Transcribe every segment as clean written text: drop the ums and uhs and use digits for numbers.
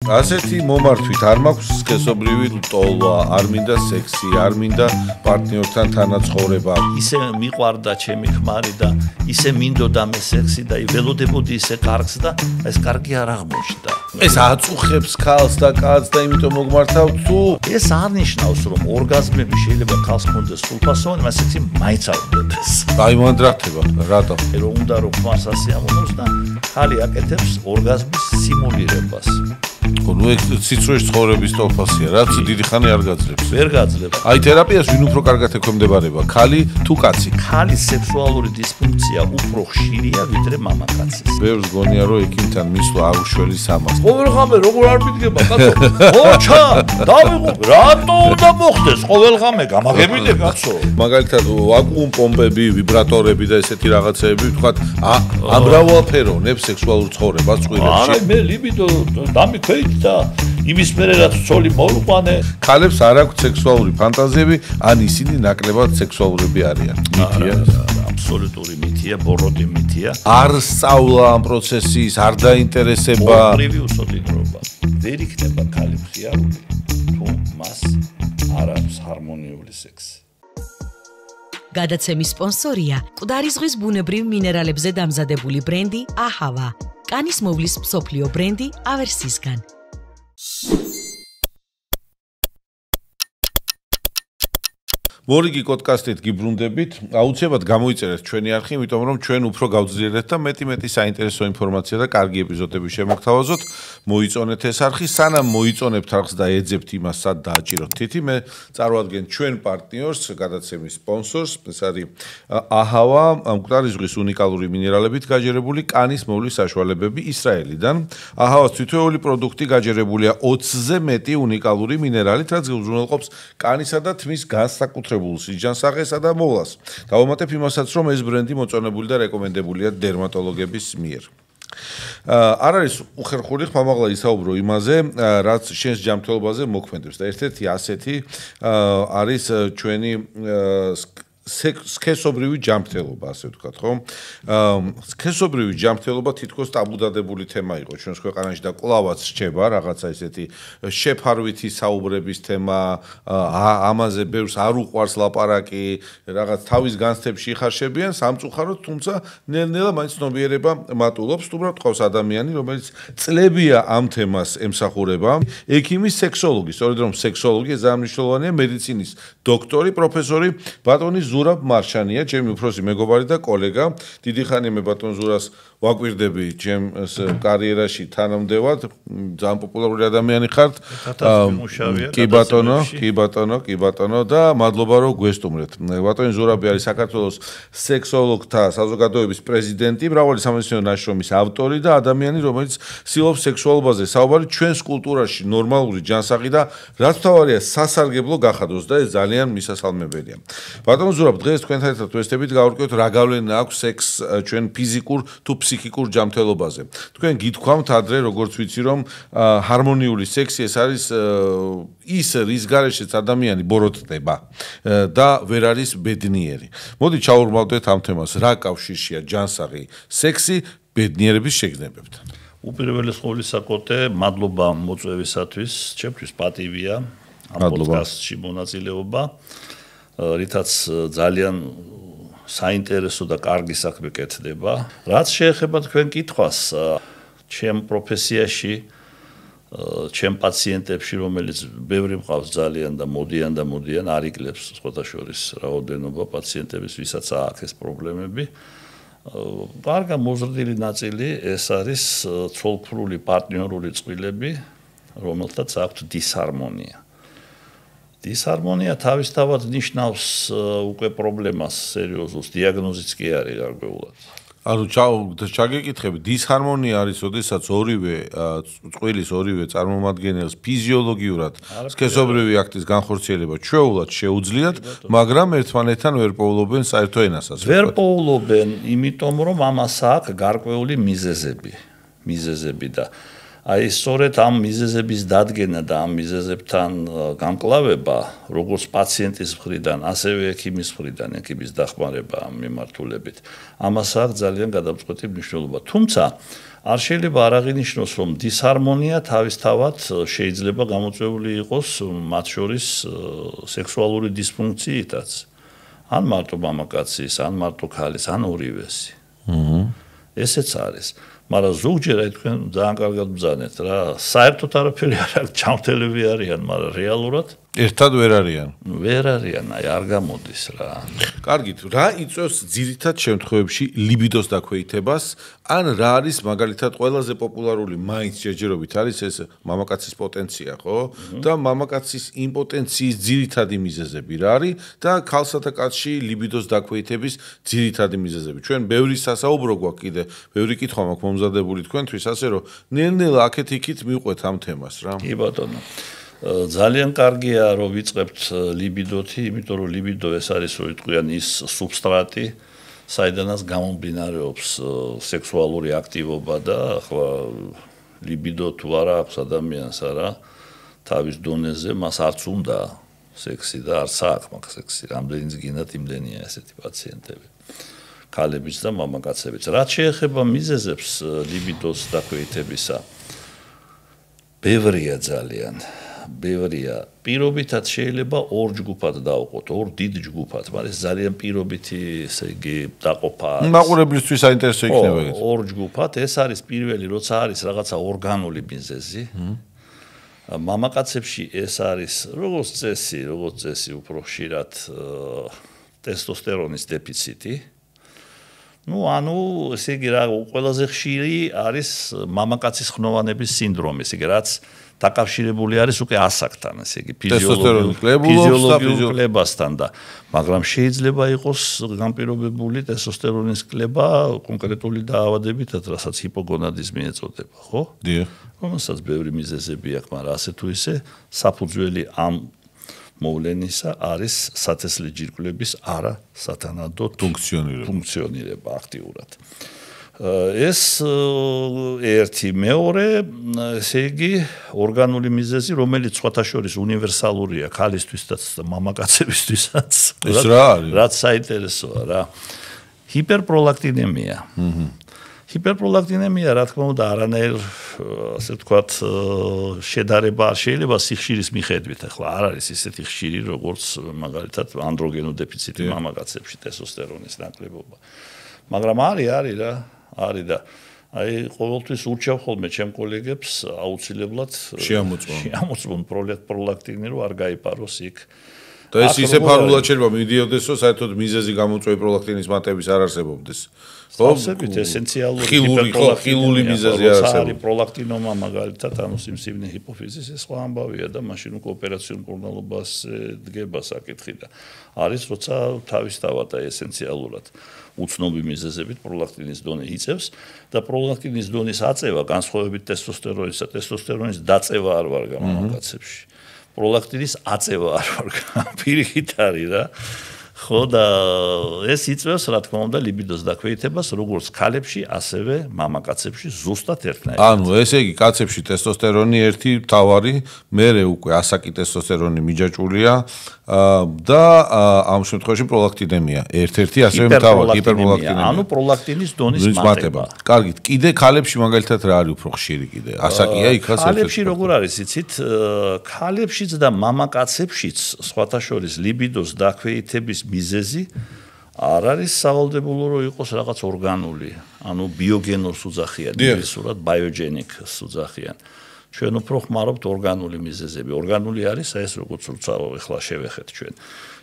ასეთი მომართვით არ მაქვს სქესობრივი ტოლვა, არ მინდა სექსი, არ მინდა პარტნიორთან თანაცხოვრება. ისე მიყვარდა ჩემი ქმარი და ისე მინდოდა მე სექსი და ველოდებოდი ისე კარგს და ეს კარგი არ აღმოჩნდა. ეს აწუხებს ქალს და კაცს და იმიტომ მოგმართავ თუ ეს არნიშნავს რომ ორგაზმები შეიძლება ქალს კონდეს სრულფასოვანი, მას სექსი მაინც არ უნდადეს. აი მანდრახტება, რატო? რომ უნდა რომ ქმარს ასე ამონოს და ხალი აკეთებს ორგაზმის სიმულირებას. ნუ ეგ სიცრუეში ცხოვრების ტოლფასია, რაც დიდი ხანი არ გაძლებს. ვერ გაძლებს. აი თერაპიას ვინ უფრო კარგად ექვემდებარება, ქალი თუ კაცი? ქალის სექსუალური დისფუნქცია უფრო ხშირია ვიდრე მამაკაცის. ბევრს გონია რომ ექიმთან მისვლა არ უშველის ამას. ყოველღამე როგორ არ მიდგება კაცო? ოჩა, დავიღო, რატო უნდა მოხდეს ყოველღამე გამაგებიდე კაცო? მაგალითად ვაკუუმ პომპები, ვიბრატორები და ესეთი რაღაცეები, ვთქვათ, ამრავალფეროვნებს სექსუალურ ცხოვრებას წყვილებში. არა, მე ლიბიდო დამიქვეით და იმის მერე რაც ცოლი მოვიყვანე. ქალებს არ აქვთ სექსუალური ფანტაზიები, ან ისინი ნაკლებად სექსუალურები არიან. მითია? აბსოლუტური მითია, ბოროტი მითია. არ სწავლა ამ პროცესის, არ დაინტერესება. ორივე უსოდინრობა. ვერ იქნება ქალი მხიარული, თუ მას არ აქვს ჰარმონიული სექსი. გადაცემის სპონსორია მკვდარი ზღვის ბუნებრივ მინერალებზე დამზადებული ბრენდი აჰავა. კანის მოვლის მსოფლიო ბრენდი ავერსისგან. მორიგი პოდკასტით გიბრუნდებით. აუცილებლად გამოიწერეთ ჩვენი არხი, იმიტომ რომ ჩვენ უფრო გავძლიერეთ და მეტი საინტერესო ინფორმაცია და კარგი ეპიზოდები შემოგთავაზოთ. მოიწონეთ ეს არხი, სანამ მოიწონებთ არხს და ეძებთ იმას, სად დააჭიროთ თითი, მე წარვადგენ ჩვენ პარტნიორს, გადაცემის სპონსორს, ეს არის აჰავა, მკვდარი ზღვის უნიკალური მინერალებით გაჯერებული კანის მოვლის საშუალებები ისრაელიდან. აჰავას თითოეული პროდუქტი გაჯერებულია 20-ზე მეტი უნიკალური მინერალით, რაც უზრუნველყოფს კანისა და თმის განსაკუთრებულ სიჯანსაღესა და მოვლას. დავამატებ იმასაც, რომ ეს ბრენდი მოწონებული და რეკომენდებულია დერმატოლოგების მიერ. არ არის უხერხული ხმამაღლა ისაუბრო იმაზე, რაც შენს ჯანმრთელობაზე მოქმედებს და ერთ-ერთი ასეთი არის ჩვენი სქესობრივი ჯანმრთელობა, ასე ვთქვათ, ხო? სქესობრივი ჯანმრთელობა თითქოს ტაბუდადებული თემა იყო ჩვენს ქვეყანაში და კვლავაც რჩება რაღაცა ესეთი შეფარვითი საუბრების თემა, ამაზე ბევრს არ უყვარს ლაპარაკი, რაღაც თავის განცდებში იხარშებიან სამწუხაროდ, თუმცა ნელ-ნელა მაინც ცნობიერება მატულობს, უბრალოდ ყავს ადამიანი, რომელიც წლებია ამ თემას ემსახურება. ექიმი, სექსოლოგი, სწორედ რომ სექსოლოგი ძალიან მნიშვნელოვანია, მედიცინის დოქტორი, პროფესორი ბატონი ზურაბ მარშანია, ჩემი უფროსი მეგობარი და კოლეგა. დიდი ხანია მე ბატონ ზურას ვაკვირდები ჩემს კარიერაში თანამდებად, ძალიან პოპულარული ადამიანი ხართ. კი ბატონო და მადლობა რომ გვესტუმრეთ. ბატონი ზურაბი არის საქართველოს სექსოლოგთა საზოგადოების პრეზიდენტი, მრავალი სამეცნიერო ნაშრომის ავტორი და ადამიანი, რომელიც ცდილობს სექსუალობაზე საუბარი ჩვენს კულტურაში ნორმალური ჯანსაღი და რაც თავარია სასარგებლო გახადოს და ეს ძალიან მისასალმებელია. ბატონ ზურაბ, დღეს თქვენთან ერთად ვესწრებით გავურკვევთ რა გავლენა აქვს სექს ჩვენ ფიზიკურ თუ ფსიქიკურ ჯანმრთელობაზე. თქვენ გითქვამთ ადრე, როგორც ვიცი, რომ ჰარმონიული სექსი ეს არის ის რის გარეშეც ადამიანი ბოროტდება და ვერ არის ბედნიერი. მოდი ჩაურმავდეთ ამ თემას, რა კავშირშია ჯანსაღი სექსი ბედნიერების შეგრძნებებთან. უპირველეს ყოვლისა, კოტე, მადლობა მოწვევისათვის, ჩემთვის პატივია ამ პოდკასტში მონაწილეობა. რითაც ძალიან საინტერესო და კარგი საქმე კეთდება. რაც შეეხება თქვენ კითხვას, ჩემ პროფესიაში, ჩემ პაციენტებში, რომელიც ბევრი მყავს ძალიან და მოდიან, არ იკლებს სხვათა შორის რაოდენობა პაციენტების, ვისაც აქვს ეს პრობლემები. კარგი მოზრდილი ნაწილი ეს არის ცოლქმრული პარტნიორული წყვილები, რომელთაც აქვთ დისჰარმონია. დისჰარმონია თავისთავად ნიშნავს უკვე პრობლემას სერიოზულს, დიაგნოზიც კი არის გარკვეულად. ანუ ჩაგეკითხები, დისჰარმონია არის, როდესაც ორივე წყვილის ორივე წარმომადგენელს ფიზიოლოგიურად სქესობრივი აქტის განხორციელება ჩვეულად შეუძლიათ, მაგრამ ერთმანეთთან ვერ პოულობენ საერთო ენასაც. ვერ პოულობენ, იმიტომ რომ ამას აქვს გარკვეული მიზეზები და აი სწორედ ამ მიზეზების დადგენა და ამ მიზეზებთან გამკლავება, როგორც პაციენტის მხრიდან, ასევე ექიმის მხრიდან, ექიმის დახმარება ამ მიმართულებით, ამას აქვს ძალიან გადამწყვეტი მნიშვნელობა. თუმცა არ შეიძლება არ აღინიშნოს, რომ დისჰარმონია თავისთავად შეიძლება გამოწვეული იყოს მათ შორის სექსუალური დისფუნქციითაც. ან მარტო მამაკაცის, ან მარტო ქალის, ან ორივესი. ესეც არის. მაგრამ ზოგჯერ თქვენ ძალიან კარგად ბრძანეთ რა. საერთოდ არაფერი არ აქვს, ჩამრთელები არიან, მაგრამ რეალურად ერთად ვერ არიან. ვერ არიან, არ გამოდის რა. კარგით, რა იწვევს ძირითად შემთხვევებში ლიბიდოს დაქვეითებას, ან რა არის მაგალითად ყველაზე პოპულარული მაინც ჯერჯერობით არის ეს მამაკაცის პოტენცია, ხო? და მამაკაცის იმპოტენციის ძირითადი მიზეზები რა არის და ქალსა და კაცში ლიბიდოს დაქვეითების ძირითადი მიზეზები. ჩვენ ბევრი სასაუბრო გვაქვს კიდე, ბევრი კითხვა მაქვს მომზადებული თქვენთვის, ასე რომ ნელ-ნელა აქეთ-იქით მივყვეთ ამ თემას რა. კი ბატონო. ძალიან კარგია რომ ვიწყებთ ლიბიდოთი, იმიტომ რომ ლიბიდო ეს არის რო იტყვიან ის სუბსტრატი, საიდანაც გამომდინარეობს სექსუალური აქტივობა და ახლა ლიბიდო თუ არა აქვს ადამიანს არა თავის დონეზე მას არც უნდა სექსი და არც აქვს მაგ სექსი, რამდენიც გინდათ იმდენია ესეთი პაციენტები. ქალებიც და მამაკაცებიც. რაც შეეხება მიზეზებს ლიბიდოს დაქვეითებისა, ბევრია ძალიან. ბევრია. პირობითად შეიძლება ორ ჯგუფად დავყოთ, ორ დიდ ჯგუფად, მაგრამ ეს ძალიან პირობითი, ესე იგი, დაყოფაა. მაყურებლისთვის საინტერესო იქნება ეს. ორ ჯგუფად, ეს არის პირველი, როცა არის რაღაცა ორგანული მიზეზი. მამაკაცებში ეს არის როგორც წესი, უფრო ხშირად ტესტოსტერონის დეფიციტი. ანუ ესე იგი რა ყველაზე ხშირი არის მამაკაცის ხნოვანების სინდრომი, ესე იგი რაც დაკავშირებული არის უკვე ასაკთან, ესე იგი ფიზიოლოგიურ კლებასთან და მაგრამ შეიძლება იყოს განპირობებული ტესტოსტერონის კლება კონკრეტული დაავადებითაც, რასაც ჰიპოგონადიზმი ეწოდება, ხო? დიახ. რომელსაც ბევრი მიზეზები აქვს, მაგრამ ასე თუ ისე საფუძველი ამ მოვლენისა არის სათესლი ჯირკვლების არასათანადო ფუნქციონირება აქტიურად. ეს ერთი, მეორე, ესე იგი, ორგანული მიზეზი, რომელიც სხვათა შორის უნივერსალურია ქალისთვისაც და მამაკაცებისთვისაც. ეს რა არის? რაც საინტერესოა რა. ჰიპერპროლაქტინემია. ჰიპერპროლაქტინემია, რა თქმა უნდა, არანაირ, ასე ვთქვათ, შედარება არ შეიძლება სიხშირის მიხედვით. ახლა არ არის ისეთი ხშირი, როგორც მაგალითად ანდროგენო დეფიციტი მამაკაცებში, ტესტოსტერონის ნაკლებობა. მაგრამ არის რა, არის და აი ყოველთვის ურჩევ ხოლმე ჩემ კოლეგებს აუცილებლად შეამოწმონ პროლაქტინი, რომ არ გაიპაროს იქ. და ეს ისე ფარულად შეიძლება მიდიოდეს, რომ საერთოდ მიზეზი გამოწვევი პროლაქტინის მატების არ არსებობდეს. ხალხებით ესენციალური ხილული მიზეზი არ არსებობს. პროლაქტინომა მაგალითად ანუ სიმსივნე ჰიპოფიზის ეს სხვა ამბავია და მაშინ უკვე ოპერაციულ მკურნალობას დგება საკითხი და არის როცა თავისთავად ესენციალურად უცნობი მიზეზებით პროლაქტინის დონე იწევს და პროლაქტინის დონის აწევა განსხვავებით ტესტოსტერონისა, ტესტოსტერონის დაწევა არ ვარ მამაკაცებში. პროლაქტინის აწევა არ ვარ, პირიქით არის რა. ხო და ეს იწვევს რა თქმა უნდა ლიბიდოს დაქვეითებას როგორც ქალებში, ასევე მამაკაცებში ზუსტად ერთნაირად. ანუ ესე იგი კაცებში ტესტოსტერონი ერთი მთავარი, მერე უკვე ასაკი ტესტოსტერონი მიჯაჭვულია და ამ შემთხვევაში პროლაქტინემია. ერთ-ერთი ასევე მთავარი ჰიპერპროლაქტინემია. ანუ პროლაქტინის დონის მატება. კარგით, კიდე ქალებში მაგალითად რა არის უფრო ხშირი კიდე? ასაკია იქაც ერთ-ერთი. ქალებში როგორ არის იცით? ქალებშიც და მამაკაცებშიც სხვათა შორის ლიბიდოს დაქვეითების მიზეზი არ არის სავალდებულო რომ იყოს რაღაც ორგანული, ანუ ბიოგენოს უძახიან, ინგლისურად ბიოგენიკს უძახიან. ჩვენ უფრო ხმარობთ ორგანული მიზეზები. ორგანული არის ეს როგორც როცა ეხლა შევეხეთ ჩვენ.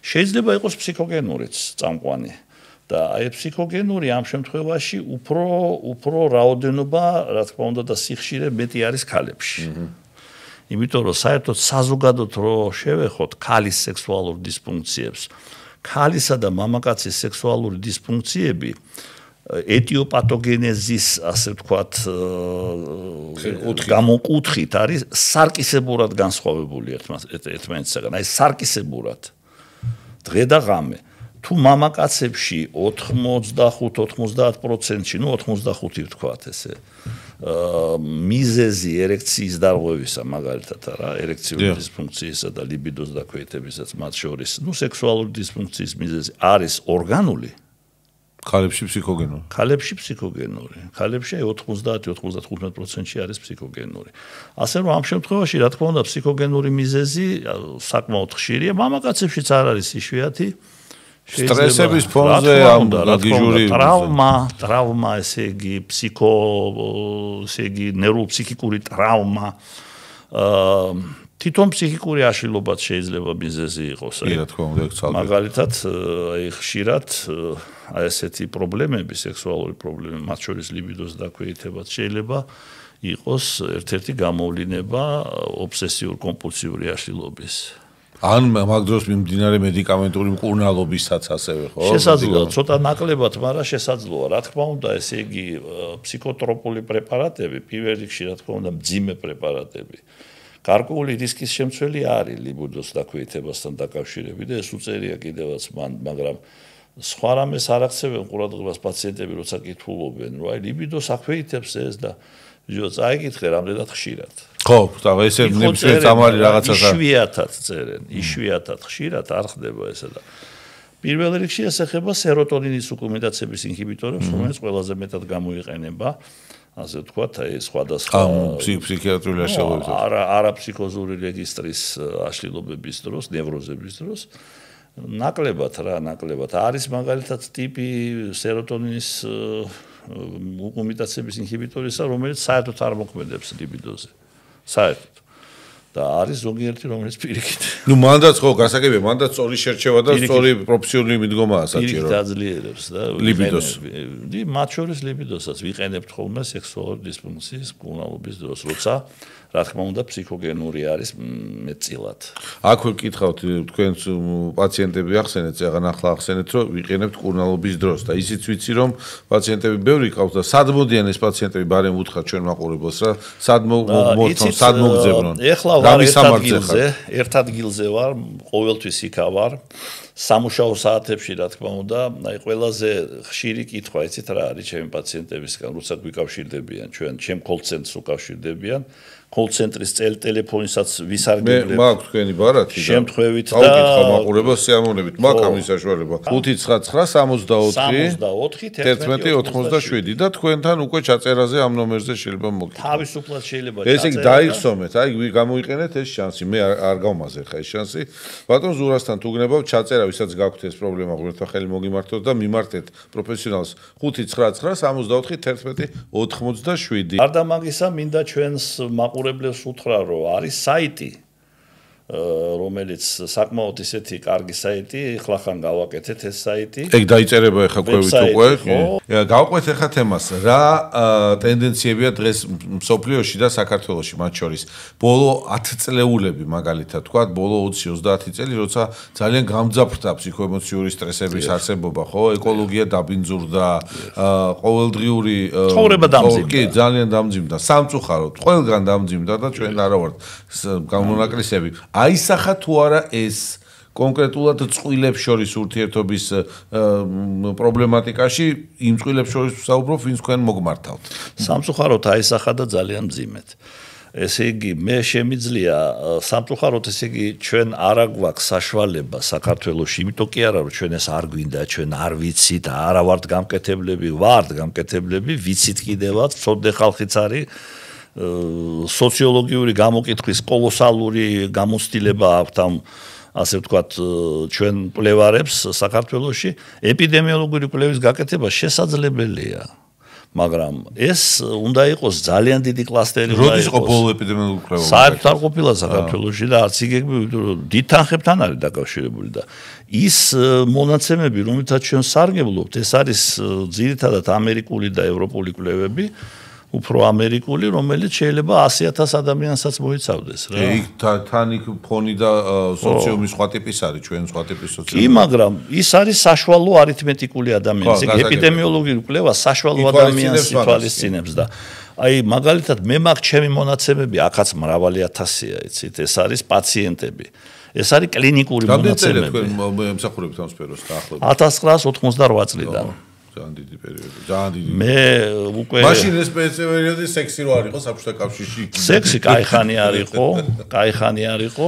შეიძლება იყოს ფსიქოგენურიც წამყვანი და აი ფსიქოგენური ამ შემთხვევაში უფრო რაოდენობა, რა თქმა უნდა და სიხშირე მეტი არის ქალებში. იმიტომ რომ საერთოდ საზოგადოდ რო შევეხოთ ქალის სექსუალურ დისფუნქციებს ქალისა და მამაკაცის სექსუალური დისფუნქციები ეტიოპათოგენეზის, ასე ვთქვათ, გამოკუთხით არის სარკისებურად განსხვავებული ერთმანეთისგან. აი სარკისებურად დღე და ღამე. თუ მამაკაცებში 85-90%-ში, 85 ვთქვათ ესე, მიზეზი ერექციის დარღვევისა, მაგალითად რა, ერექციული დისფუნქციისა და ლიბიდოს დაქვეითებისაც მათ შორის, სექსუალური დისფუნქციის მიზეზი არის ორგანული. ქალებში ფსიქოგენური. ქალებში ფსიქოგენური. ქალებში 90-95%-ში არის ფსიქოგენური. ასე რომ ამ შემთხვევაში რა თქმა უნდა ფსიქოგენური მიზეზი საკმაოდ ხშირია, მამაკაცებშიც არ არის იშვიათი. სტრესების ფონზე ამ გიჟური ტრავმა, ესე იგი ნევროფსიქიკური ტრავმა თვითონ ფსიქიკური აშლილობაც შეიძლება მიზეზი იყოს. რა თქმა უნდა, მაგალითად, ხშირად ესეთი პრობლემები, სექსუალური პრობლემები, მათ შორის ლიბიდოს დაქვეითებაც შეიძლება იყოს ერთ-ერთი გამოვლინება ობსესიურ-კომპულსიური აშლილობის. ან მაგ დროს მიმდინარე მედიკამენტური მკურნალობისაც ასევე ხო? შესაძლოა, ცოტა ნაკლებად, მაგრამ შესაძლოა. რა თქმა უნდა, ესე იგი ფსიქოტროპული პრეპარატები, პირველ რიგში რა თქმა უნდა, მძიმე პრეპარატები. გარკვეული რისკის შემცველი არის ლიბიდოს დაქვეითებასთან დაკავშირებით და ეს უწერია კიდევაც მან, მაგრამ სხვა რამეს არ აქცევენ ყურადღებას პაციენტები, როცა კითხულობენ, რომ აი ლიბიდოს აქვეითებს ეს და წაიკითხე რამდენად ხშირად. ხო, და ესე ნებისმიერ წამალი რაღაცას იშვიათად ხშირად არ ხდება ესა და პირველ რიგში ეს ეხება სეროტონინის უკუმულაციების ინჰიბიტორებს, რომელიც ყველაზე მეტად გამოიყენება, ასე ვთქვათ, აი სხვადასხვა ფსიქიატრიული აშლილობების არა ფსიქოზური რეგისტრის აშლილობების დროს, ნევროზების დროს. ნაკლებად არის მაგალითად ტიპი სეროტონინის უკუმულაციების ინჰიბიტორისა, რომელიც საერთოდ არ მოქმედებს ლიბიდოზე. საერთოდ. და არის ზოგიერთი, რომელიც პირიქით. ნუ მანდაც ხო გასაგებია, მანდაც სწორი შერჩევა და სწორი პროფესიული მიდგომაა საჭირო. პირიქით აძლიერებს და ლიბიდოს. მათ შორის ლიბიდოსაც ვიყენებთ ხოლმე სექსუალური დისფუნქციის მკურნალობის დროს, როცა რა თქმა უნდა ფსიქოგენური არის მეტწილად. აქვე ვკითხავთ თქვენს პაციენტები ახსენეთ, ზეგან ახლა ახსენეთ, რომ ვიყენებთ მკურნალობის დროს და ისიც ვიცი, რომ პაციენტები ბევრი ყავს და სად მოდიან ეს პაციენტები, ბარემ უთხრათ ჩვენ მაყურებელს რა, სად მოვთონ, სად მოგძებრონ. ეხლა ვარ ერთ ადგილზე ვარ, ყოველთვის იქა ვარ. სამუშაო საათებში რა თქმა უნდა, აი ყველაზე ხშირი კითხვა იცით რა არის ჩემი პაციენტებისგან, როცა გვიკავშირდებიან ჩვენ, ჩემ კოლ-ცენტრს უკავშირდებიან. კოლ-ცენტრის ტელეფონისაც ვისარგებლებ. მე მაქვს თქვენი ბარათი და შემთხვევით და გავკითხა მაყურებელს სიამოვნებით, მაქვს ამის საშუალება. 599-64-11-87 და თქვენთან უკვე ჩაწერაზე ამ ნომერზე შეიძლება მოგკითხოთ. თავისუფლად შეიძლება ესე იგი დაიხსომეთ, აი გამოიყენეთ ეს შანსი, მე არ გავმაზე ხა ეს შანსი. ბატონ ზურასთან თუ გნებავ ჩაწერა, ვისაც გაქვთ ეს პრობლემა, ღმერთმა ხელი მოგიმართოთ და მიმართეთ პროფესიონალს 599-11-87. გარდა მაგისა, მინდა ჩვენს მაყურებლებს უთხრა, რომ არის საიტი, რომელიც საკმაოდ ისეთი კარგი საიტი, ეხლახან გავაკეთეთ ეს საიტი. ეგ დაიწერება ეხა ქვევით უკვე. გავყვეთ ეხა თემას. რა ტენდენციებია დღეს მსოფლიოში და საქართველოში მათ შორის? ბოლო 10 წლეულები მაგალითად თქვა, ბოლო 20-30 წელი, როცა ძალიან გამძაფრდა ფსიქოემოციური სტრესების არსებობა, ხო? ეკოლოგია დაბინძურდა, ყოველდღიური ცხოვრება დამძიმდა. კი, ძალიან დამძიმდა. სამწუხაროდ, ყველგან დამძიმდა და ჩვენ არა ვართ გამონაკლისები. აისახა თუ არა ეს კონკრეტულად წყვილებს შორის ურთიერთობის პრობლემატიკაში, იმ წყვილებს შორის ვსაუბრობ, ვინც თქვენ მოგმართავთ. სამწუხაროდ აისახა და ძალიან მძიმედ. ესე იგი, მე შემიძლია სამწუხაროდ, ესე იგი, ჩვენ არა გვაქვს საშუალება საქართველოში, იმიტომ კი არა, რომ ჩვენ ეს არ გვინდა, ჩვენ არ ვიცით, არა ვართ გამკეთებლები, ვართ გამკეთებლები, ვიცით კიდევაც, ცოდნე ხალხიც არის. სოციოლოგიური გამოკითხვის კოლოსალური გამოცდილება აქვთ ამ ასე ვთქვათ ჩვენ კვლევარებს საქართველოში ეპიდემიოლოგიური კვლევის გაკეთება შესაძლებელია მაგრამ ეს უნდა იყოს ძალიან დიდი კლასტერი როდის იყო ბოლო ეპიდემიოლოგიური კვლევა საერთოდ არ ყოფილა საქართველოში და არც იგები დიდ თანხებთან არის დაკავშირებული და ის მონაცემები რომელთაც ჩვენ სარგებლობთ ეს არის ძირითადად ამერიკული და ევროპული კვლევები უფრო ამერიკული, რომელიც შეიძლება 100,000 ადამიანსაც მოიცავდეს რა. იქ თან იქ ფონი და სოციუმის სხვა ტიპის არის, ჩვენ სხვა ტიპის სოციუმი. კი, მაგრამ ის არის საშუალო არითმეტიკული ადამიანი. ეგ ეპიდემიოლოგიური კვლევა საშუალო ადამიანს ითვალისწინებს და აი მაგალითად მე მაქვს ჩემი მონაცემები, აქაც მრავალი ათასია, იცით, ეს არის პაციენტები. ეს არის კლინიკური მონაცემები. თქვენ ემსახურებთ ამ სფეროს დაახლოებით 1998 წლიდან. ძალიან დიდი პერიოდი, ძალიან დიდი. მე უკვე მაშინ ეს პერიოდი სექსი რო არ იყო საბჭოთა კავშირში. სექსი кай ხანი არ იყო, кай ხანი არ იყო.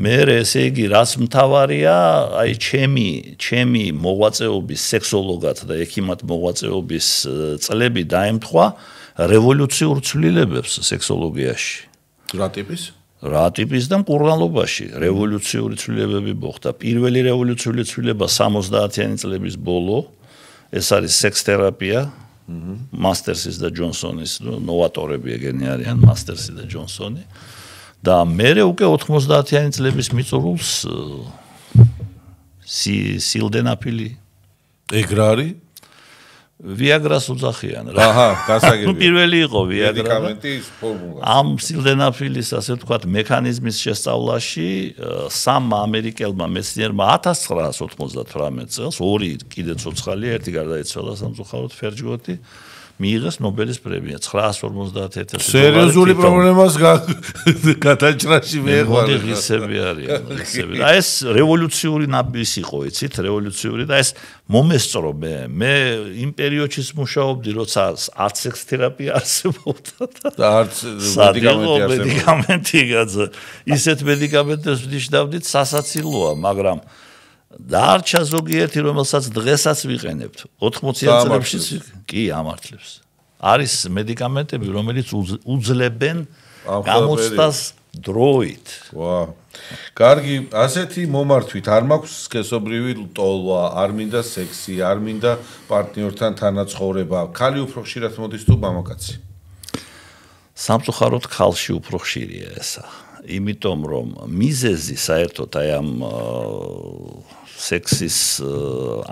მე ესე იგი რაც მთავარია, აი ჩემი მოღვაწეობის სექსოლოგად და ექიმად მოღვაწეობის წლები დაემთხვა რევოლუციურ ცვლილებებს სექსოლოგიაში. რა ტიპის და მკურნალობაში რევოლუციური ცვლილებები მოხდა. პირველი რევოლუციური ცვლილება 70-იანი წლების ბოლო, ეს არის სექს-თერაპია, მასტერსის და ჯონსონის, ნოვატორები ეგენი არიან, მასტერსი და ჯონსონი. და მერე უკვე 90-იანი წლების მიწურულს სილდენაფილი. ეგ რა არის? ვიაგრას უძახიან რა. გასაგებია. პირველი იყო ვიაგრა. მედიკამენტის ფორმულა. ამ სილდენაფილის ასე ვთქვათ მექანიზმის შესწავლაში სამმა ამერიკელმა მეცნიერმა 1998 წელს ორი კიდე ცოცხალია, ერთი გარდაიცვალა სამწუხაროდ ფერჯგოთი. მიიღეს ნობელის პრემია 951 სერიოზული პრობლემას გადაჭრაში მეეღვარ. ღირსები არიან, ღირსები. და ეს რევოლუციური ნაბის იყო, იცით, რევოლუციური და ეს მომესწრო მე იმ პერიოდშიც მუშაობდი, როცა არც სექს-თერაპია არსებობდა და არც მედიკამენტი ისეთ მედიკამენტებს ვნიშნავდით სასაცილოა, მაგრამ დარჩა ზოგიერთი, რომელსაც დღესაც ვიყენებთ. 80-იან წლებში კი ამართლებს. არის მედიკამენტები, რომელიც უძლებენ გამოცდას დროით. კარგი, ასეთი მომართვით არ მაქვს სქესობრივი ლტოლვა, არ მინდა სექსი, არ მინდა პარტნიორთან თანაცხოვრება. ქალი უფრო ხშირად მოდის თუ მამაკაცი? სამწუხაროდ ქალში უფრო ხშირია ესა. იმიტომ რომ მიზეზი საერთოდ აი ამ სექსის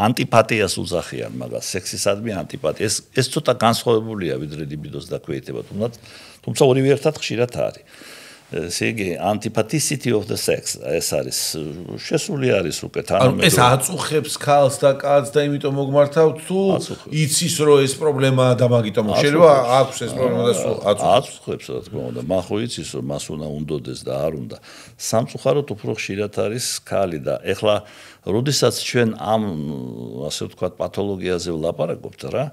ანტიპათიას უძახიან, მაგრამ სექსისადმი ანტიპათია. ეს ცოტა განსხვავებულია ვიდრე ლიბიდოს დაქვეითება, თუმცა ორივე ერთად ხშირად არის. ესე იგი antipathicity of the sex ეს არის შესული არის უკვე თანამედროვე. ეს აწუხებს ქალს და კაცს და იმიტომ მოგმართავთ თუ იცის რომ ეს პრობლემაა და მაგიტომ შეიძლება აქვს ეს პრობლემა და სულ აწუხებს რა თქმა უნდა. მან ხო იცის რომ მას უნდა უნდოდეს და არ უნდა. სამწუხაროდ უფრო ხშირად არის ქალი და ეხლა როდესაც ჩვენ ამ ასე ვთქვათ პათოლოგიაზე ვლაპარაკობთ რა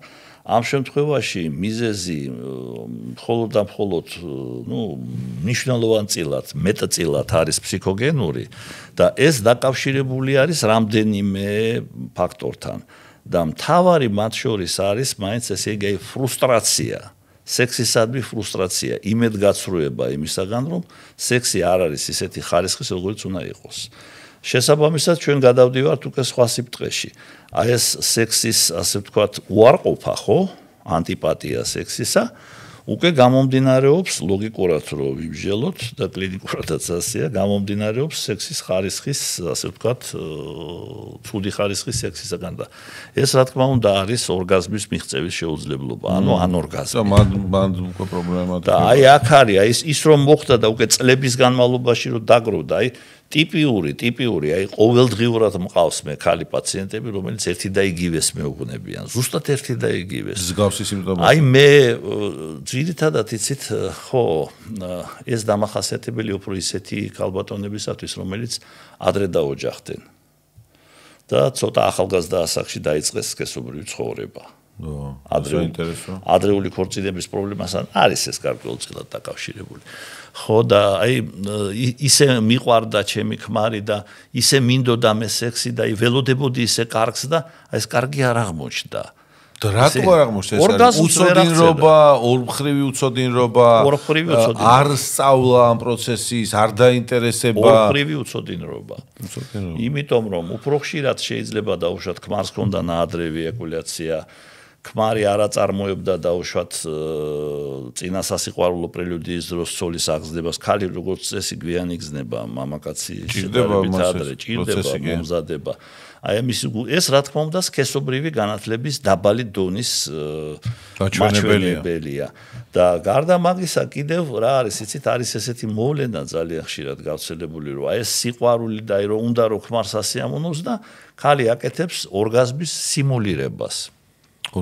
ამ შემთხვევაში მიზეზი მხოლოდ და მხოლოდ მნიშვნელოვანწილად, მეტწილად არის ფსიქოგენური და ეს დაკავშირებული არის რამდენიმე ფაქტორთან და მთავარი მათ შორის არის მაინც ესე იგი ფრუსტრაცია, სექსისადმი ფრუსტრაცია, იმედგაცრუება იმისაგან რომ სექსი არ არის ისეთი ხარისხის როგორც უნდა იყოს. შესაბამისად ჩვენ გადავდივართ უკვე სხვა სიბრტყეში. აი ეს სექსის ასე ვთქვათ უარყოფა ხო? ანტიპათია სექსისა უკვე გამომდინარეობს ლოგიკურად რომ ვიმსჯელოთ და კლინიკურადაც ასეა გამომდინარეობს სექსის ხარისხის ასე ვთქვათ ცუდი ხარისხის სექსისაგან და ეს რა თქმა უნდა არის ორგაზმის მიღწევის შეუძლებლობა ანუ ანორგაზმი მან უკვე პრობლემა და აი აქ არის ის რომ მოხდა და უკვე წლების განმავლობაში რომ დაგროვდა აი ტიპიური აი ყოველდღიურად მყავს მე ქალი პაციენტები რომელიც ერთი და იგივეს მეუბნებიან ზუსტად ერთი და იგივეს მსგავსი სიმპტომები აი მე ძირითადად იცით ხო ეს დამახასიათებელი უფრო ისეთი ქალბატონებისათვის რომელიც ადრე დაოჯახდნენ და ცოტა ახალგაზრდა ასაკში დაიწყეს სქესობრივი ცხოვრება ადრეული ქორწინების პრობლემასთან არის ეს გარკვეულწილად დაკავშირებული ხო და აი ისე მიყვარდა ჩემი ქმარი და ისე მინდოდა მე სექსი და ველოდებოდი ისე კარგს და ეს კარგი არ აღმოჩნდა და რატო არ აღმოჩნდა ეს უცოდინრობა ორმხრივი უცოდინრობა არ სწავლა ამ პროცესის არ დაინტერესება ორმხრივი უცოდინრობა იმიტომ რომ უფრო ხშირად შეიძლება დაუშვათ ქმარს ქონდა ნაადრევი ეკულაცია ქმარი არ აწარმოებდა დაუშვათ წინასასიყვარულო პრელუდიის დროს ცოლის აღზრდებას ქალი როგორც წესი გვიანი გზნება მამაკაცი შედარებით ადრე ჭირდება მომზადება აი ეს რა თქმა უნდა სქესობრივი განათლების დაბალი დონის მაჩვენებელია და გარდა მაგისა კიდევ რა არის იცით არის ესეთი მოვლენა ძალიან ხშირად გავრცელებული რომ აი ეს სიყვარული და აი რომ უნდა რომ ქმარს ასიამოვნოს და ქალი აკეთებს ორგაზმის სიმულირებას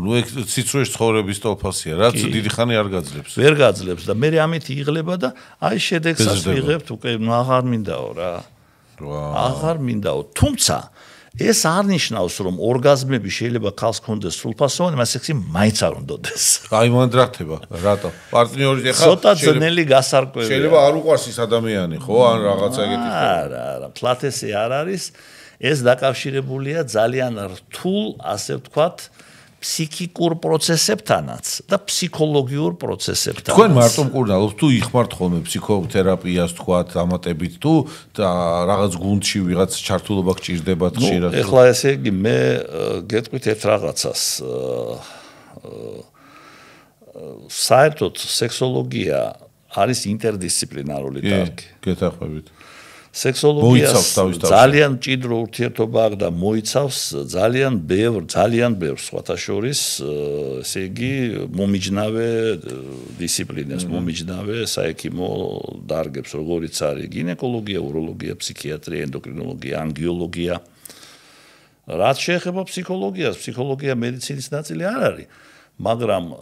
ნუ ეგ ციცრუეს ცხოვრების ტოლფასია, რაც დიდი ხანი არ გაძლებს. ვერ გაძლებს და მე ამით იღლება და აი შედეგსაც ვიღებთ უკვე აღარ მინდაო რა. აღარ მინდაო. თუმცა ეს არ ნიშნავს, რომ ორგაზმები შეიძლება ხალხს კონდეს სრულფასოვანი, მას სექსი მაინც არ უნდადეს. აი მანდრახტება, რატო? პარტნიორი ეხლა ცოტა ძნელი გასარკვევია. შეიძლება არ უყვარს ის ადამიანი, ხო? ან რაღაცა ეგეთი. არა, ფლათესი არ არის. ეს დაკავშირებულია ძალიან რთულ, ასე ვთქვათ, ფსიქიკურ პროცესებთანაც და ფსიქოლოგიურ პროცესებთანაც. თქვენ მარტო მკურნალობთ თუ იხმართ ხოლმე ფსიქოთერაპიას თქვათ ამატებით თუ და რაღაც გუნდში ვიღაც ჩართულობა გჭირდებათ ხშირად? ეხლა ესე იგი მე გეტყვით ერთ რაღაცას. საერთოდ სექსოლოგია არის ინტერდისციპლინარული დარგი. გეთახმებით. სექსოლოგიას ძალიან მჭიდრო ურთიერთობა აქვს და მოიცავს ძალიან ბევრ სხვათა შორის, ესე იგი, მომიჯნავე დისციპლინას, მომიჯნავე საექიმო დარგებს, როგორიც არის გინეკოლოგია, უროლოგია, ფსიქიატრია, ენდოკრინოლოგია, ანგიოლოგია. რაც შეეხება ფსიქოლოგიას, ფსიქოლოგია მედიცინის ნაწილი არ არის. მაგრამ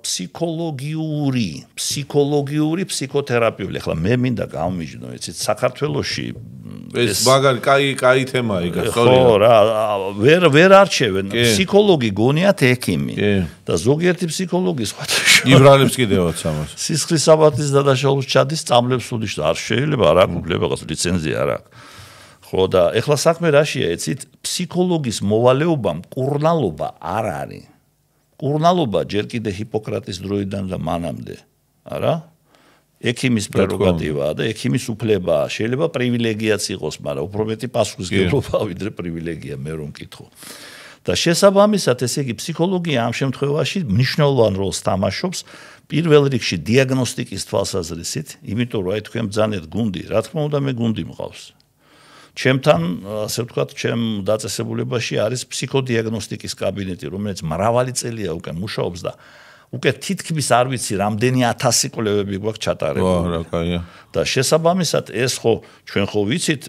ფსიქოლოგიური ფსიქოთერაპიული, ახლა მე მინდა გავმიჯნო, იცით, საქართველოში ეს მაგარი კაი თემაა ეგ, ხო რა, ვერ არჩევენ, ფსიქოლოგი გონიათ ექიმი და ზოგიერთი ფსიქოლოგი სხვათა იბრალებს კიდევაც ამას. სისხლის საბათის დადაშაულს ჩადის, წამლებს სუდის და არ შეიძლება, არ აქვს უფლებას, ლიცენზია არ აქვს. ხო და ახლა საქმე რაშია, იცით, ფსიქოლოგის მოვალეობა მკურნალობა არ არის. კურნალობა ჯერ კიდე ჰიპოკრატის დროიდან და მანამდე, არა? ექიმის პრეროგატივაა და ექიმის უფლებაა. შეიძლება პრივილეგიაც იყოს, მაგრამ უფრო მეტი პასუხისმგებლობაა ვიდრე პრივილეგია, მე რომ მკითხო. და შესაბამისად, ესე იგი, ფსიქოლოგია ამ შემთხვევაში მნიშვნელოვან როლს თამაშობს პირველ რიგში დიაგნოსტიკის თვალსაზრისით, იმიტომ რომ აი თქვენ ბრძანეთ გუნდი, რა თქმა უნდა მე გუნდი მყავს. ჩემთან, ასე ვთქვათ, ჩემ დაწესებულებაში არის ფსიქოდიაგნოსტიკის კაბინეტი, რომელიც მრავალი წელია უკვე მუშაობს და უკვე თითქმის არ ვიცი, რამდენი 1000 კვლევები გვაქვს ჩატარებული. რა კაია. და შესაბამისად, ეს ხო ჩვენ ხო ვიცით,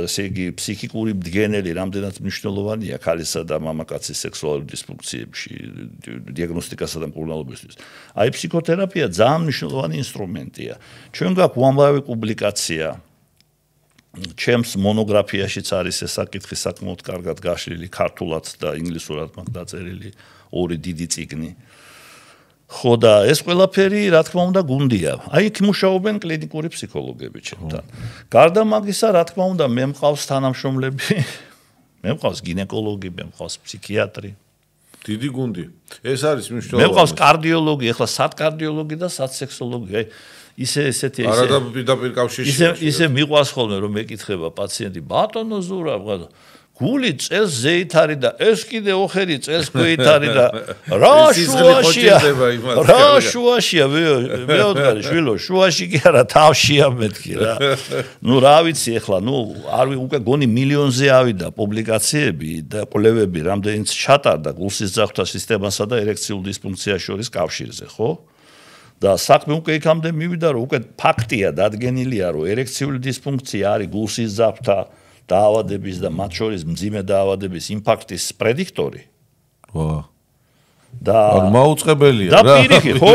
ესე იგი, ფსიქიკური მდგენელი რამდენად მნიშვნელოვანია ქალისა და მამაკაცის სექსუალური დისფუნქციებში, დიაგნოსტიკასა და მკურნალობისთვის. აი ფსიქოთერაპია ძალიან მნიშვნელოვანი ინსტრუმენტია. ჩვენ გვაქვს უამრავი პუბლიკაცია. ჩემს მონოგრაფიაშიც არის ეს საკითხი საკმაოდ კარგად გაშლილი ქართულად და ინგლისურად მაქვს დაწერილი 2 დიდი წიგნი. ხო და ეს ყველაფერი, რა თქმა უნდა, გუნდია. აი იქ მუშაობენ კლინიკური ფსიქოლოგები ჩემთან. გარდა მაგისა, რა თქმა უნდა, მე მყავს თანამშრომლები, მე მყავს გინეკოლოგი, მე მყავს ფსიქიატრი. დიდი გუნდი. ეს არის მნიშვნელოვანი. მე მყავს კარდიოლოგი, ახლა სად კარდიოლოგი და სად სექსოლოგი. აი ისეთი არადაპირ კავშირში ისე მიყვას ხოლმე რომ მეკითხება პაციენტი ბატონო ზურაბ გული წელს ზეით არის და ეს კიდე ოხერი წელს ქვით არის და რა შუაშია მეოთხე შვილო შუაში კი არა თავშია მეთქი რა ნუ რა ვიცი ეხლა ნუ არ უკვე გონი მილიონზე ავიდა პუბლიკაციები და კვლევები რამდენიც ჩატარდა გულსისძახთა სისტემასა და ერექციულ დისფუნქციას შორის კავშირზე ხო და საქმე უკვე იქამდე მივიდა რომ უკვე ფაქტია დადგენილია რომ ერექციული დისფუნქცია არის გულსისძახთა დაავადების და მათ შორის მძიმე დაავადების იმპაქტის პრედიქტორი. ვა. და მაუწყებელია რა. და პირიქით, ხო,